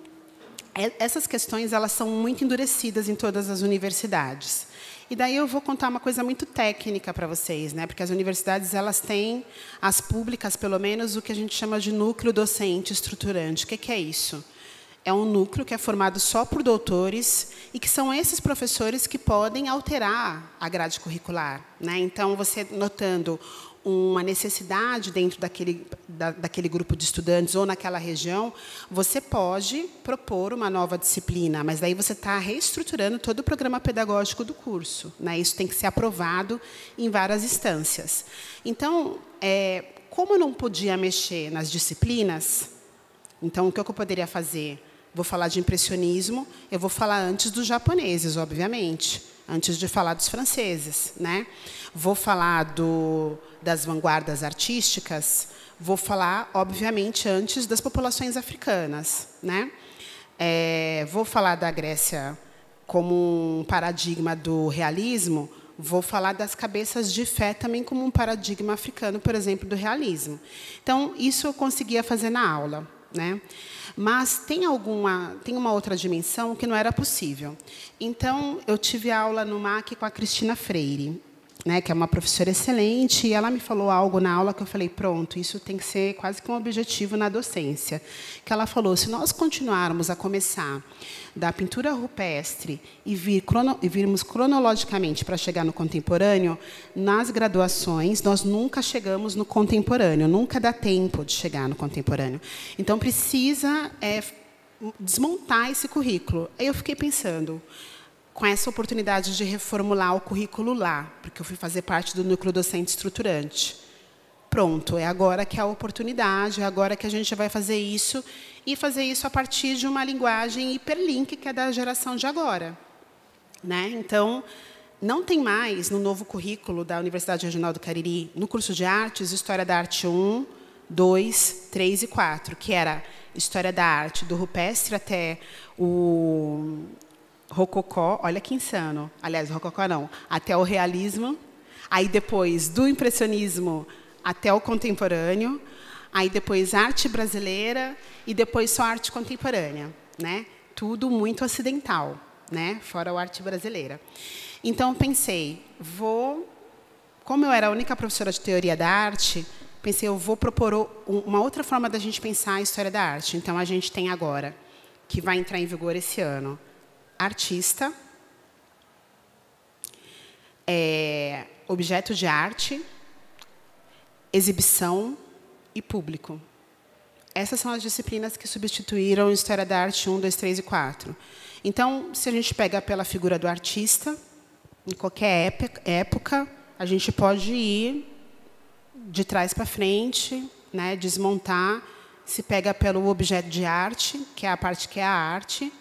essas questões elas são muito endurecidas em todas as universidades. E daí eu vou contar uma coisa muito técnica para vocês, né? Porque as universidades elas têm, as públicas pelo menos, o que a gente chama de núcleo docente estruturante. O que é isso? É um núcleo que é formado só por doutores e que são esses professores que podem alterar a grade curricular, né? Então, você notando uma necessidade dentro daquele grupo de estudantes ou naquela região, você pode propor uma nova disciplina, mas daí você está reestruturando todo o programa pedagógico do curso, né? Isso tem que ser aprovado em várias instâncias. Então, como eu não podia mexer nas disciplinas, então, o que eu poderia fazer? Vou falar de impressionismo, eu vou falar antes dos japoneses, obviamente, antes de falar dos franceses, né? Vou falar das vanguardas artísticas, vou falar, obviamente, antes das populações africanas, né? Vou falar da Grécia como um paradigma do realismo, vou falar das cabeças de fé também como um paradigma africano, por exemplo, do realismo. Então, isso eu conseguia fazer na aula, né? Mas tem uma outra dimensão que não era possível. Então, eu tive aula no MAC com a Cristina Freire, né, que é uma professora excelente, e ela me falou algo na aula que eu falei, pronto, isso tem que ser quase que um objetivo na docência. Que ela falou, se nós continuarmos a começar da pintura rupestre e virmos cronologicamente para chegar no contemporâneo, nas graduações, nós nunca chegamos no contemporâneo, nunca dá tempo de chegar no contemporâneo. Então, precisa desmontar esse currículo. Aí eu fiquei pensando, com essa oportunidade de reformular o currículo lá, porque eu fui fazer parte do núcleo docente estruturante. Pronto, é agora que é a oportunidade, é agora que a gente vai fazer isso, e fazer isso a partir de uma linguagem hiperlink, que é da geração de agora, né? Então, não tem mais, no novo currículo da Universidade Regional do Cariri, no curso de Artes, História da Arte 1, 2, 3 e 4, que era História da Arte, do rupestre até o rococó, olha que insano. Aliás, rococó não, até o realismo. Aí, depois, do impressionismo até o contemporâneo, aí depois arte brasileira e depois só arte contemporânea, né? Tudo muito ocidental, né? Fora a arte brasileira. Então, pensei, como eu era a única professora de teoria da arte, pensei, eu vou propor uma outra forma da gente pensar a história da arte. Então, a gente tem agora, que vai entrar em vigor esse ano, artista, objeto de arte, exibição e público. Essas são as disciplinas que substituíram História da Arte 1, 2, 3 e 4. Então, se a gente pega pela figura do artista, em qualquer época, a gente pode ir de trás para frente, né, desmontar. Se pega pelo objeto de arte, que é a parte que é a arte,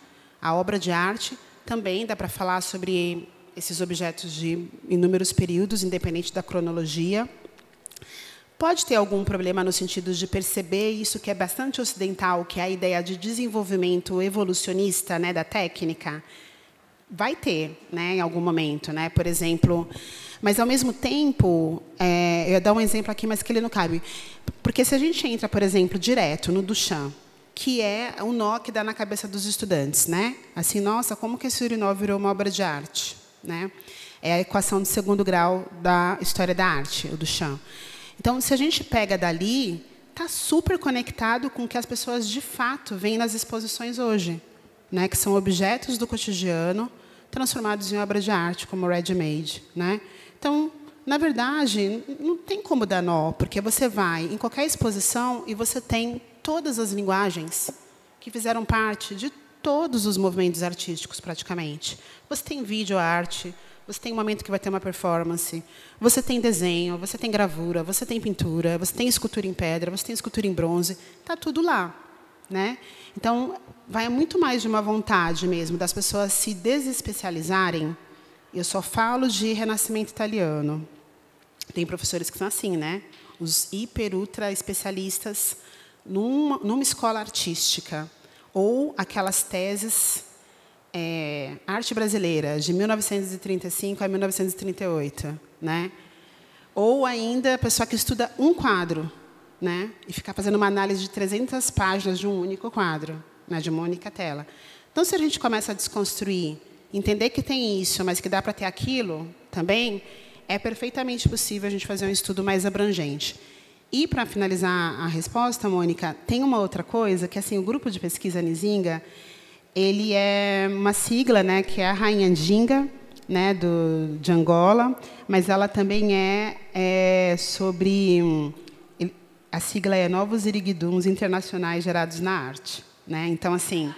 a obra de arte, também dá para falar sobre esses objetos de inúmeros períodos, independente da cronologia. Pode ter algum problema no sentido de perceber isso que é bastante ocidental, que é a ideia de desenvolvimento evolucionista, né, da técnica. Vai ter, né, em algum momento, né? Por exemplo, mas ao mesmo tempo, eu ia dar um exemplo aqui, mas que ele não cabe, porque se a gente entra, por exemplo, direto no Duchamp, que é um nó que dá na cabeça dos estudantes, né? Assim, nossa, como que esse urinol virou uma obra de arte, né? É a equação de segundo grau da história da arte, o Duchamp. Então, se a gente pega dali, está super conectado com o que as pessoas, de fato, veem nas exposições hoje, né? Que são objetos do cotidiano transformados em obras de arte, como ready-made, né? Então, na verdade, não tem como dar nó, porque você vai em qualquer exposição e você tem todas as linguagens que fizeram parte de todos os movimentos artísticos, praticamente. Você tem videoarte, você tem um momento que vai ter uma performance, você tem desenho, você tem gravura, você tem pintura, você tem escultura em pedra, você tem escultura em bronze, está tudo lá, né? Então, vai muito mais de uma vontade mesmo das pessoas se desespecializarem. Eu só falo de Renascimento italiano. Tem professores que são assim, né? Os hiper, ultra especialistas numa escola artística. Ou aquelas teses arte brasileira, de 1935 a 1938, né? Ou ainda a pessoa que estuda um quadro, né? E ficar fazendo uma análise de 300 páginas de um único quadro, né? De uma única tela. Então, se a gente começa a desconstruir, entender que tem isso, mas que dá para ter aquilo também, é perfeitamente possível a gente fazer um estudo mais abrangente. E, para finalizar a resposta, Mônica, tem uma outra coisa, que assim, o grupo de pesquisa Nzinga, ele é uma sigla, né, que é a Rainha Ndinga, né, de Angola, mas ela também é sobre... A sigla é Novos Iriguiduns Internacionais Gerados na Arte, né? Então, assim,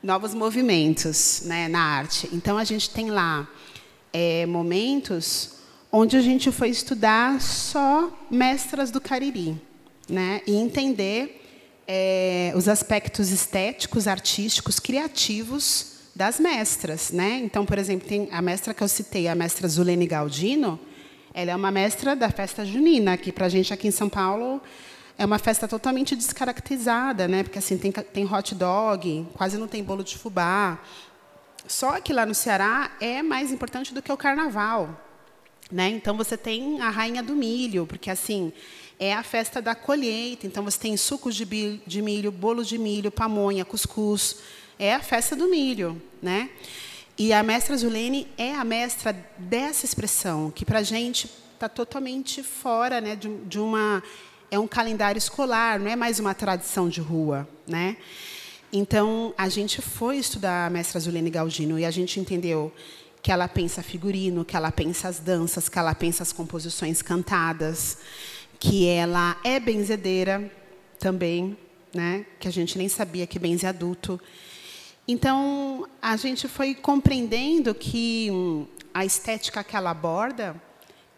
novos movimentos, né, na arte. Então, a gente tem lá momentos onde a gente foi estudar só mestras do Cariri, né, e entender os aspectos estéticos, artísticos, criativos das mestras, né? Então, por exemplo, tem a mestra que eu citei, a mestra Zulene Galdino, ela é uma mestra da festa junina, que, para a gente, aqui em São Paulo, é uma festa totalmente descaracterizada, né? Porque assim, tem hot dog, quase não tem bolo de fubá. Só que lá no Ceará é mais importante do que o carnaval, né? Então, você tem a Rainha do Milho, porque assim, é a festa da colheita. Então, você tem sucos de milho, bolo de milho, pamonha, cuscuz. É a festa do milho, né? E a mestra Zulene é a mestra dessa expressão, que, para a gente, está totalmente fora, né, de uma... É um calendário escolar, não é mais uma tradição de rua, né? Então, a gente foi estudar a mestra Zulene Galdino e a gente entendeu que ela pensa figurino, que ela pensa as danças, que ela pensa as composições cantadas, que ela é benzedeira também, né? Que a gente nem sabia que benze adulto. Então, a gente foi compreendendo que a estética que ela aborda,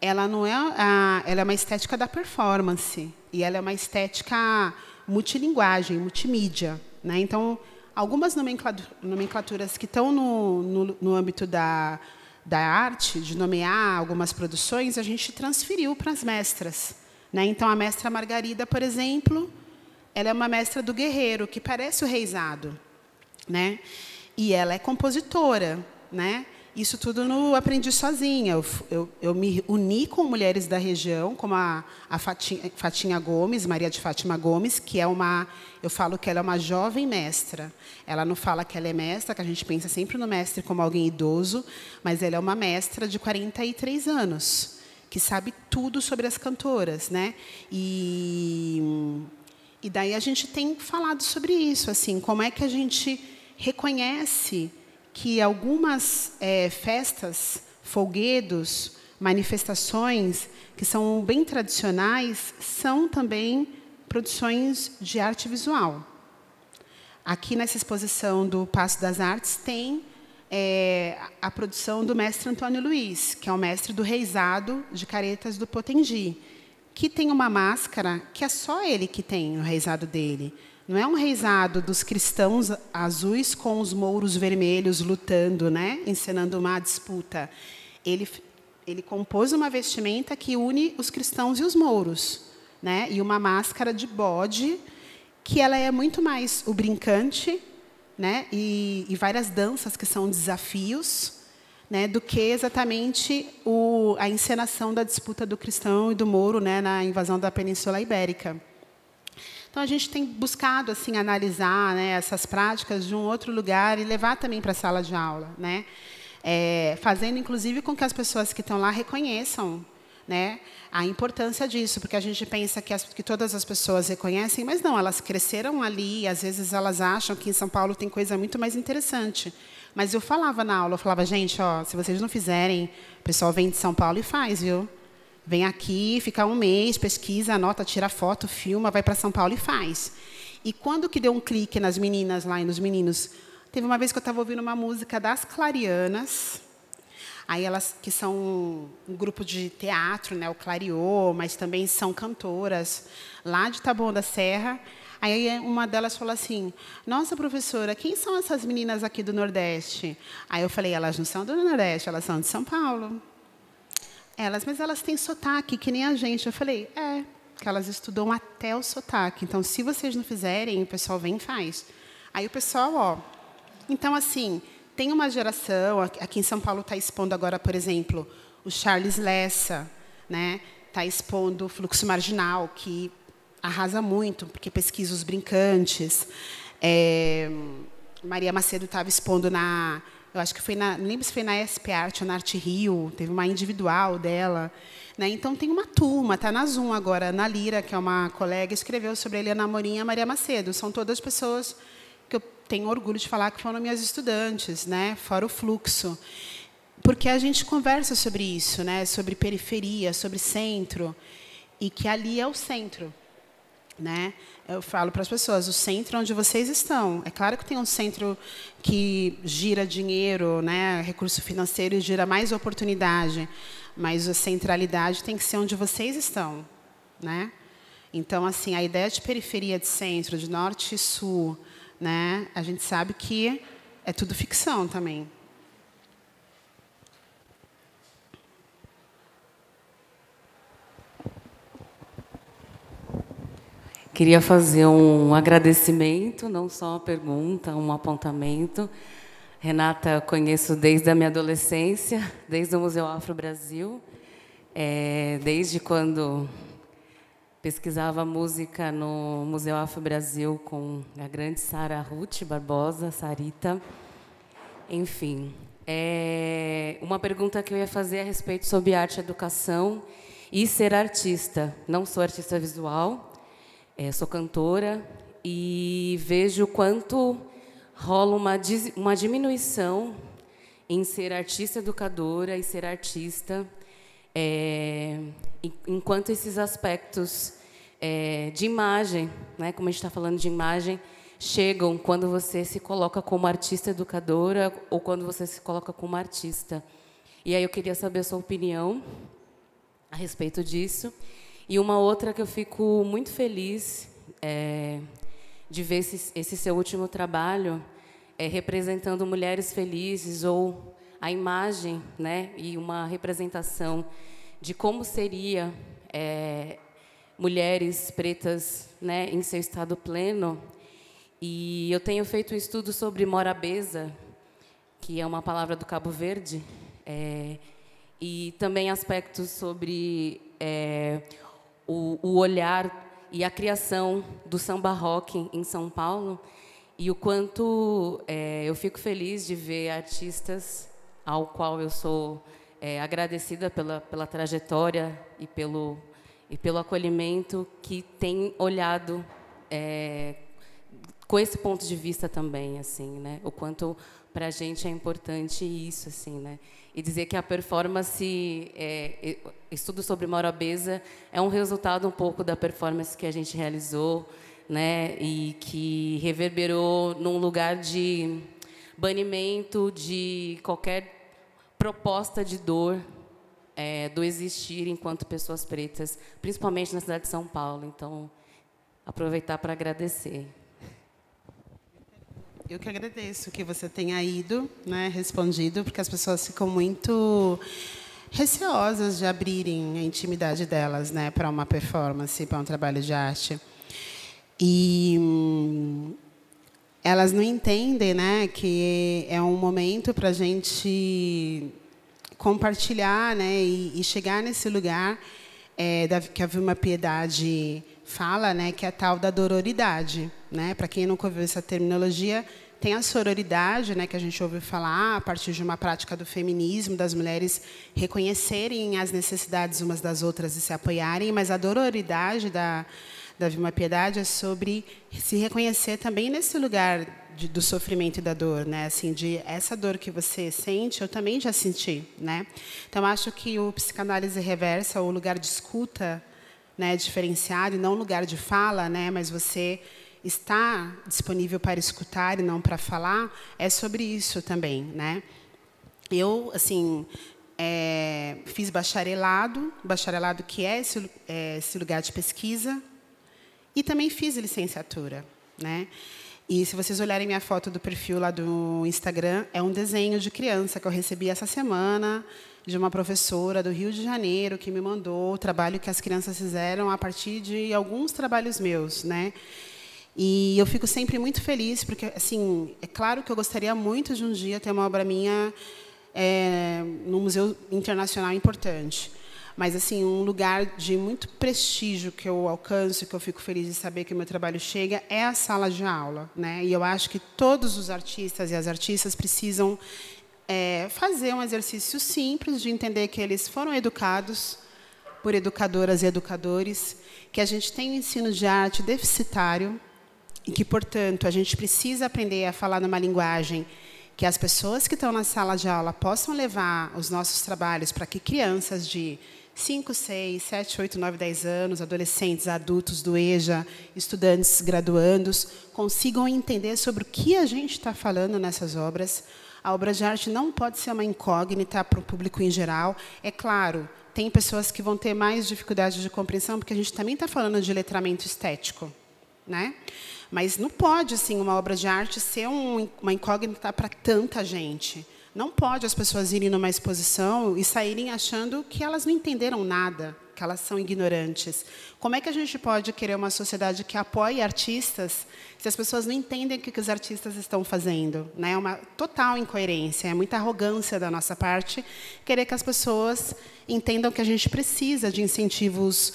ela não é ela é uma estética da performance, e ela é uma estética multilinguagem, multimídia, né? Então, algumas nomenclaturas que estão no âmbito da arte, de nomear algumas produções, a gente transferiu para as mestras, né? Então, a mestra Margarida, por exemplo, ela é uma mestra do guerreiro, que parece o reisado, né? E ela é compositora, né? Isso tudo no aprendi sozinha. Eu me uni com mulheres da região, como a Fatinha Gomes, Maria de Fátima Gomes, que é uma... Eu falo que ela é uma jovem mestra. Ela não fala que ela é mestra, que a gente pensa sempre no mestre como alguém idoso, mas ela é uma mestra de 43 anos, que sabe tudo sobre as cantoras, né? E daí a gente tem falado sobre isso, assim, como é que a gente reconhece que algumas festas, folguedos, manifestações que são bem tradicionais são também produções de arte visual. Aqui nessa exposição do Paço das Artes tem a produção do mestre Antônio Luiz, que é o mestre do reizado de caretas do Potengi, que tem uma máscara que é só ele que tem no reizado dele. Não é um reizado dos cristãos azuis com os mouros vermelhos lutando, né, encenando uma disputa. Ele compôs uma vestimenta que une os cristãos e os mouros, né, e uma máscara de bode, que ela é muito mais o brincante, né, e várias danças que são desafios, né, do que exatamente a encenação da disputa do cristão e do mouro, né, na invasão da Península Ibérica. Então, a gente tem buscado assim, analisar, né, essas práticas de um outro lugar e levar também para a sala de aula, né, fazendo, inclusive, com que as pessoas que estão lá reconheçam, né, a importância disso, porque a gente pensa que todas as pessoas reconhecem, mas não, elas cresceram ali, e às vezes elas acham que em São Paulo tem coisa muito mais interessante. Mas eu falava na aula, eu falava, gente, ó, se vocês não fizerem, o pessoal vem de São Paulo e faz, viu? Vem aqui, fica um mês, pesquisa, anota, tira foto, filma, vai para São Paulo e faz. E quando que deu um clique nas meninas lá e nos meninos? Teve uma vez que eu estava ouvindo uma música das Clarianas, aí elas que são um grupo de teatro, né, o Clariô, mas também são cantoras lá de Taboão da Serra. Aí uma delas falou assim: nossa, professora, quem são essas meninas aqui do Nordeste? Aí eu falei: elas não são do Nordeste, elas são de São Paulo. Mas elas têm sotaque, que nem a gente. Eu falei: que elas estudam até o sotaque. Então, se vocês não fizerem, o pessoal vem e faz. Aí o pessoal, ó... Então, assim, tem uma geração... Aqui em São Paulo está expondo agora, por exemplo, o Charles Lessa, né? Está expondo o Fluxo Marginal, que arrasa muito, porque pesquisa os brincantes. Maria Macedo estava expondo na... Eu acho que foi não lembro se foi na SP Arte ou na Arte Rio, teve uma individual dela, né? Então tem uma turma, está na Zoom agora, Ana Lira, que é uma colega, escreveu sobre a Helena Amorim e a Maria Macedo. São todas pessoas que eu tenho orgulho de falar que foram minhas estudantes, né? Fora o Fluxo. Porque a gente conversa sobre isso, né? Sobre periferia, sobre centro, e que ali é o centro, né? Eu falo para as pessoas, o centro onde vocês estão. É claro que tem um centro que gira dinheiro, né, recurso financeiro, e gira mais oportunidade, mas a centralidade tem que ser onde vocês estão, né? Então, assim, a ideia de periferia de centro, de norte e sul, né, a gente sabe que é tudo ficção também. Queria fazer um agradecimento, não só uma pergunta, um apontamento. Renata, conheço desde a minha adolescência, desde o Museu Afro Brasil, desde quando pesquisava música no Museu Afro Brasil com a grande Sara Ruth Barbosa, Sarita. Enfim, uma pergunta que eu ia fazer a respeito sobre arte e educação e ser artista. Não sou artista visual, sou cantora e vejo quanto rola uma diminuição em ser artista educadora e ser artista, enquanto esses aspectos de imagem, né, como a gente está falando de imagem, chegam quando você se coloca como artista educadora ou quando você se coloca como artista. E aí eu queria saber a sua opinião a respeito disso. E uma outra que eu fico muito feliz de ver esse seu último trabalho representando mulheres felizes, ou a imagem, né, e uma representação de como seria mulheres pretas, né, em seu estado pleno. E eu tenho feito um estudo sobre Morabeza, que é uma palavra do Cabo Verde, e também aspectos sobre o olhar e a criação do samba rock em São Paulo, e o quanto eu fico feliz de ver artistas ao qual eu sou agradecida pela trajetória e pelo acolhimento, que têm olhado com esse ponto de vista também, assim, né? O quanto para a gente é importante isso, assim, né? E dizer que a performance, estudo sobre Mauro Abeza, é um resultado um pouco da performance que a gente realizou, né? E que reverberou num lugar de banimento de qualquer proposta de dor do existir enquanto pessoas pretas, principalmente na cidade de São Paulo. Então, aproveitar para agradecer. Eu que agradeço que você tenha ido, né, respondido, porque as pessoas ficam muito receosas de abrirem a intimidade delas, né, para uma performance, para um trabalho de arte. E elas não entendem, né, que é um momento para a gente compartilhar, né, e chegar nesse lugar que a Vilma Piedade fala, né, que é a tal da dororidade, né? Para quem nunca ouviu essa terminologia, tem a sororidade, né, que a gente ouve falar a partir de uma prática do feminismo, das mulheres reconhecerem as necessidades umas das outras e se apoiarem, mas a dororidade da Vilma Piedade é sobre se reconhecer também nesse lugar do sofrimento e da dor, né? Assim, de essa dor que você sente, eu também já senti, né? Então, acho que o psicanálise reversa, o lugar de escuta, né, diferenciado, e não lugar de fala, né, mas você está disponível para escutar e não para falar, é sobre isso também, né? Eu, assim, fiz bacharelado que é esse lugar de pesquisa, e também fiz licenciatura, né? E se vocês olharem minha foto do perfil lá do Instagram, é um desenho de criança que eu recebi essa semana de uma professora do Rio de Janeiro que me mandou o trabalho que as crianças fizeram a partir de alguns trabalhos meus, né? E eu fico sempre muito feliz porque, assim, é claro que eu gostaria muito de um dia ter uma obra minha num museu internacional importante. Mas, assim, um lugar de muito prestígio que eu alcanço, que eu fico feliz de saber que o meu trabalho chega, é a sala de aula, né? E eu acho que todos os artistas e as artistas precisam fazer um exercício simples de entender que eles foram educados por educadoras e educadores, que a gente tem um ensino de arte deficitário e que, portanto, a gente precisa aprender a falar numa linguagem que as pessoas que estão na sala de aula possam levar os nossos trabalhos para que crianças de 5, 6, 7, 8, 9, 10 anos, adolescentes, adultos do EJA, estudantes, graduandos, consigam entender sobre o que a gente está falando nessas obras. A obra de arte não pode ser uma incógnita para o público em geral. É claro, tem pessoas que vão ter mais dificuldade de compreensão, porque a gente também está falando de letramento estético, né? Mas não pode, assim, uma obra de arte ser uma incógnita para tanta gente. Não pode as pessoas irem numa exposição e saírem achando que elas não entenderam nada, que elas são ignorantes. Como é que a gente pode querer uma sociedade que apoie artistas se as pessoas não entendem o que os artistas estão fazendo, né? É uma total incoerência, é muita arrogância da nossa parte querer que as pessoas entendam que a gente precisa de incentivos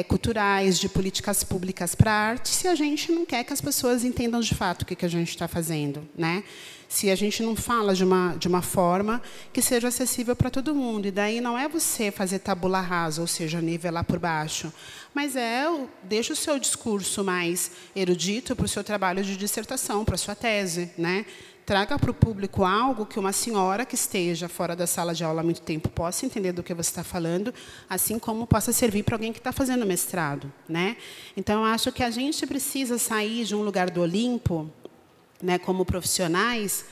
culturais, de políticas públicas para a arte, se a gente não quer que as pessoas entendam de fato o que a gente está fazendo, né? Se a gente não fala de uma forma que seja acessível para todo mundo. E daí não é você fazer tabula rasa, ou seja, nivelar por baixo, mas deixa o seu discurso mais erudito para o seu trabalho de dissertação, para a sua tese, né? Traga para o público algo que uma senhora que esteja fora da sala de aula há muito tempo possa entender do que você está falando, assim como possa servir para alguém que está fazendo mestrado, né? Então, eu acho que a gente precisa sair de um lugar do Olimpo, né, como profissionais,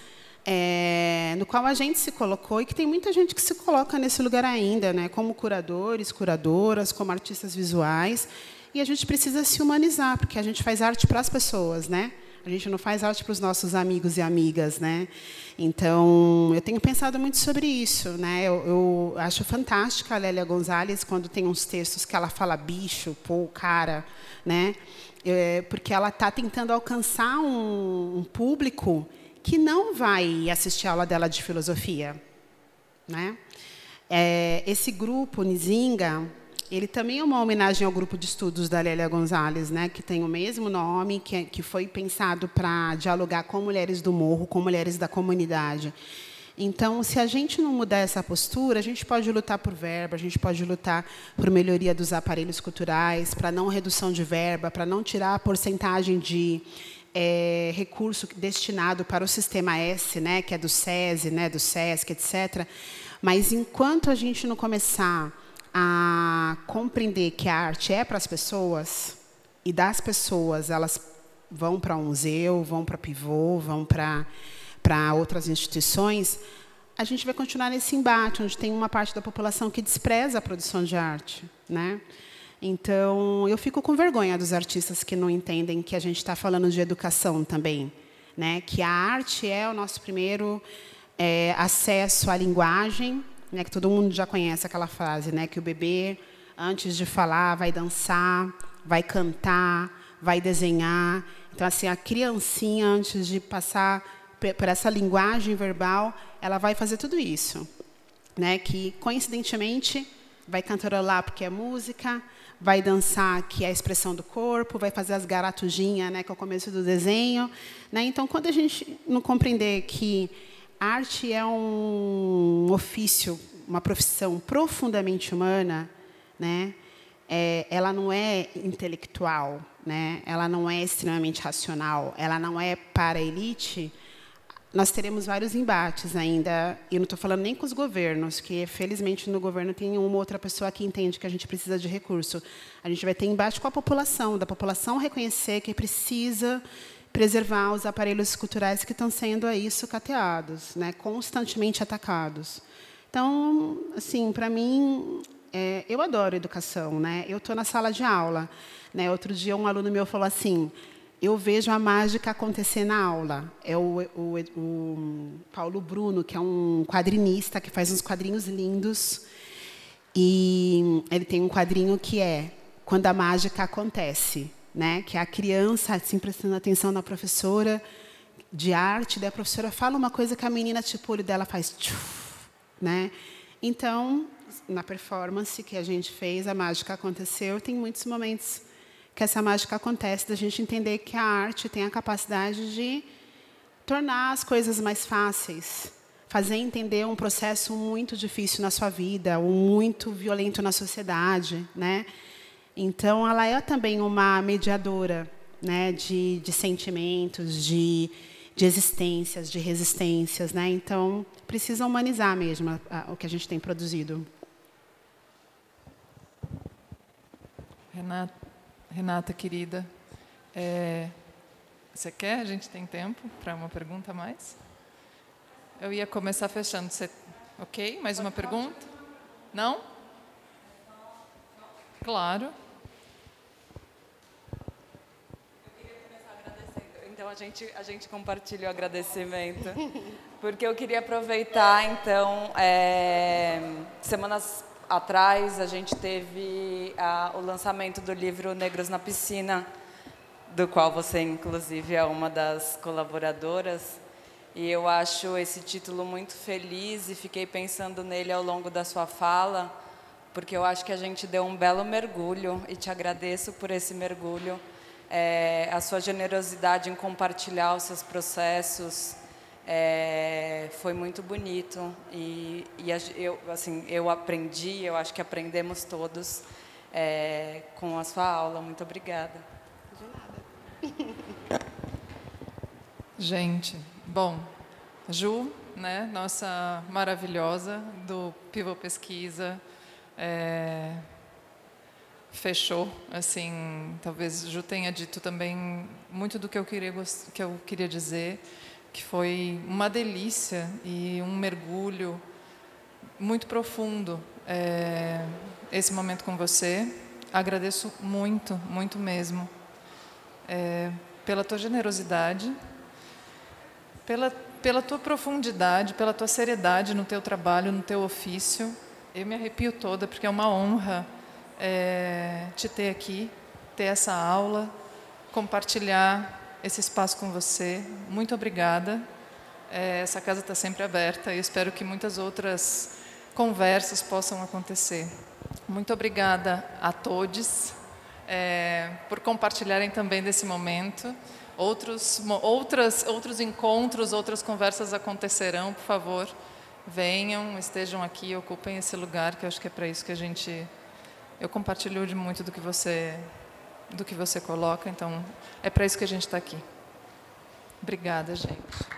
no qual a gente se colocou, e que tem muita gente que se coloca nesse lugar ainda, né, como curadores, curadoras, como artistas visuais, e a gente precisa se humanizar, porque a gente faz arte para as pessoas, né? A gente não faz arte para os nossos amigos e amigas, né? Então, eu tenho pensado muito sobre isso, né? Eu acho fantástica a Lélia Gonzalez quando tem uns textos que ela fala bicho, pô, cara, né? Porque ela está tentando alcançar um público que não vai assistir a aula dela de filosofia, né? Esse grupo Nzinga, ele também é uma homenagem ao grupo de estudos da Lélia Gonzalez, né, que tem o mesmo nome, que foi pensado para dialogar com mulheres do morro, com mulheres da comunidade. Então, se a gente não mudar essa postura, a gente pode lutar por verba, a gente pode lutar por melhoria dos aparelhos culturais, para não redução de verba, para não tirar a porcentagem de recurso destinado para o Sistema S, né, que é do SESI, né, do SESC, etc. Mas, enquanto a gente não começar a compreender que a arte é para as pessoas, e das pessoas elas vão para um museu, vão para pivô, vão para outras instituições, a gente vai continuar nesse embate, onde tem uma parte da população que despreza a produção de arte, né? Então, eu fico com vergonha dos artistas que não entendem que a gente está falando de educação também, né? Que a arte é o nosso primeiro acesso à linguagem, né? Que todo mundo já conhece aquela frase, né? Que o bebê, antes de falar, vai dançar, vai cantar, vai desenhar. Então, assim, a criancinha, antes de passar por essa linguagem verbal, ela vai fazer tudo isso, né? Que, coincidentemente, vai cantarolar porque é música, vai dançar, que é a expressão do corpo, vai fazer as garatujinhas, né, que é o começo do desenho, né? Então, quando a gente não compreender que arte é um ofício, uma profissão profundamente humana, né? Ela não é intelectual, né? Ela não é extremamente racional, ela não é para a elite. Nós teremos vários embates ainda, e não estou falando nem com os governos, que, felizmente, no governo tem uma ou outra pessoa que entende que a gente precisa de recurso. A gente vai ter embate com a população, da população reconhecer que precisa preservar os aparelhos culturais que estão sendo aí sucateados, né, constantemente atacados. Então, assim, para mim, eu adoro educação, né? Eu estou na sala de aula, né? Outro dia um aluno meu falou assim: eu vejo a mágica acontecer na aula. É o Paulo Bruno, que é um quadrinista, que faz uns quadrinhos lindos. E ele tem um quadrinho que é Quando a Mágica Acontece, né? Que é a criança assim, prestando atenção na professora de arte, daí a professora fala uma coisa que a menina, tipo, o olho dela faz... Tchuf, né? Então, na performance que a gente fez, a mágica aconteceu, tem muitos momentos que essa mágica acontece, da gente entender que a arte tem a capacidade de tornar as coisas mais fáceis, fazer entender um processo muito difícil na sua vida, ou muito violento na sociedade, né? Então, ela é também uma mediadora, né, de sentimentos, de existências, de resistências, né? Então, precisa humanizar mesmo o que a gente tem produzido. Renata, querida, você quer? A gente tem tempo para uma pergunta a mais? Eu ia começar fechando. Você, ok? Mais uma pergunta? Não? Claro. Eu queria começar agradecendo. Então, a gente compartilha o agradecimento. Porque eu queria aproveitar, então, semanas atrás, a gente teve o lançamento do livro Negros na Piscina, do qual você, inclusive, é uma das colaboradoras. E eu acho esse título muito feliz e fiquei pensando nele ao longo da sua fala, porque eu acho que a gente deu um belo mergulho e te agradeço por esse mergulho, a sua generosidade em compartilhar os seus processos. Foi muito bonito e eu aprendi, eu acho que aprendemos todos com a sua aula. Muito obrigada. De nada. Gente, bom, Ju, né, nossa maravilhosa do Pivô Pesquisa, fechou, assim, talvez Ju tenha dito também muito do que eu queria dizer, que foi uma delícia e um mergulho muito profundo esse momento com você. Agradeço muito, muito mesmo, pela tua generosidade, pela tua profundidade, pela tua seriedade no teu trabalho, no teu ofício. Eu me arrepio toda, porque é uma honra te ter aqui, ter essa aula, compartilhar esse espaço com você. Muito obrigada. essa casa está sempre aberta e espero que muitas outras conversas possam acontecer. Muito obrigada a todos por compartilharem também desse momento. Outros encontros, outras conversas acontecerão, por favor, venham, estejam aqui, ocupem esse lugar, que eu acho que é para isso que eu compartilho de muito do que você coloca, então é para isso que a gente está aqui. Obrigada, gente.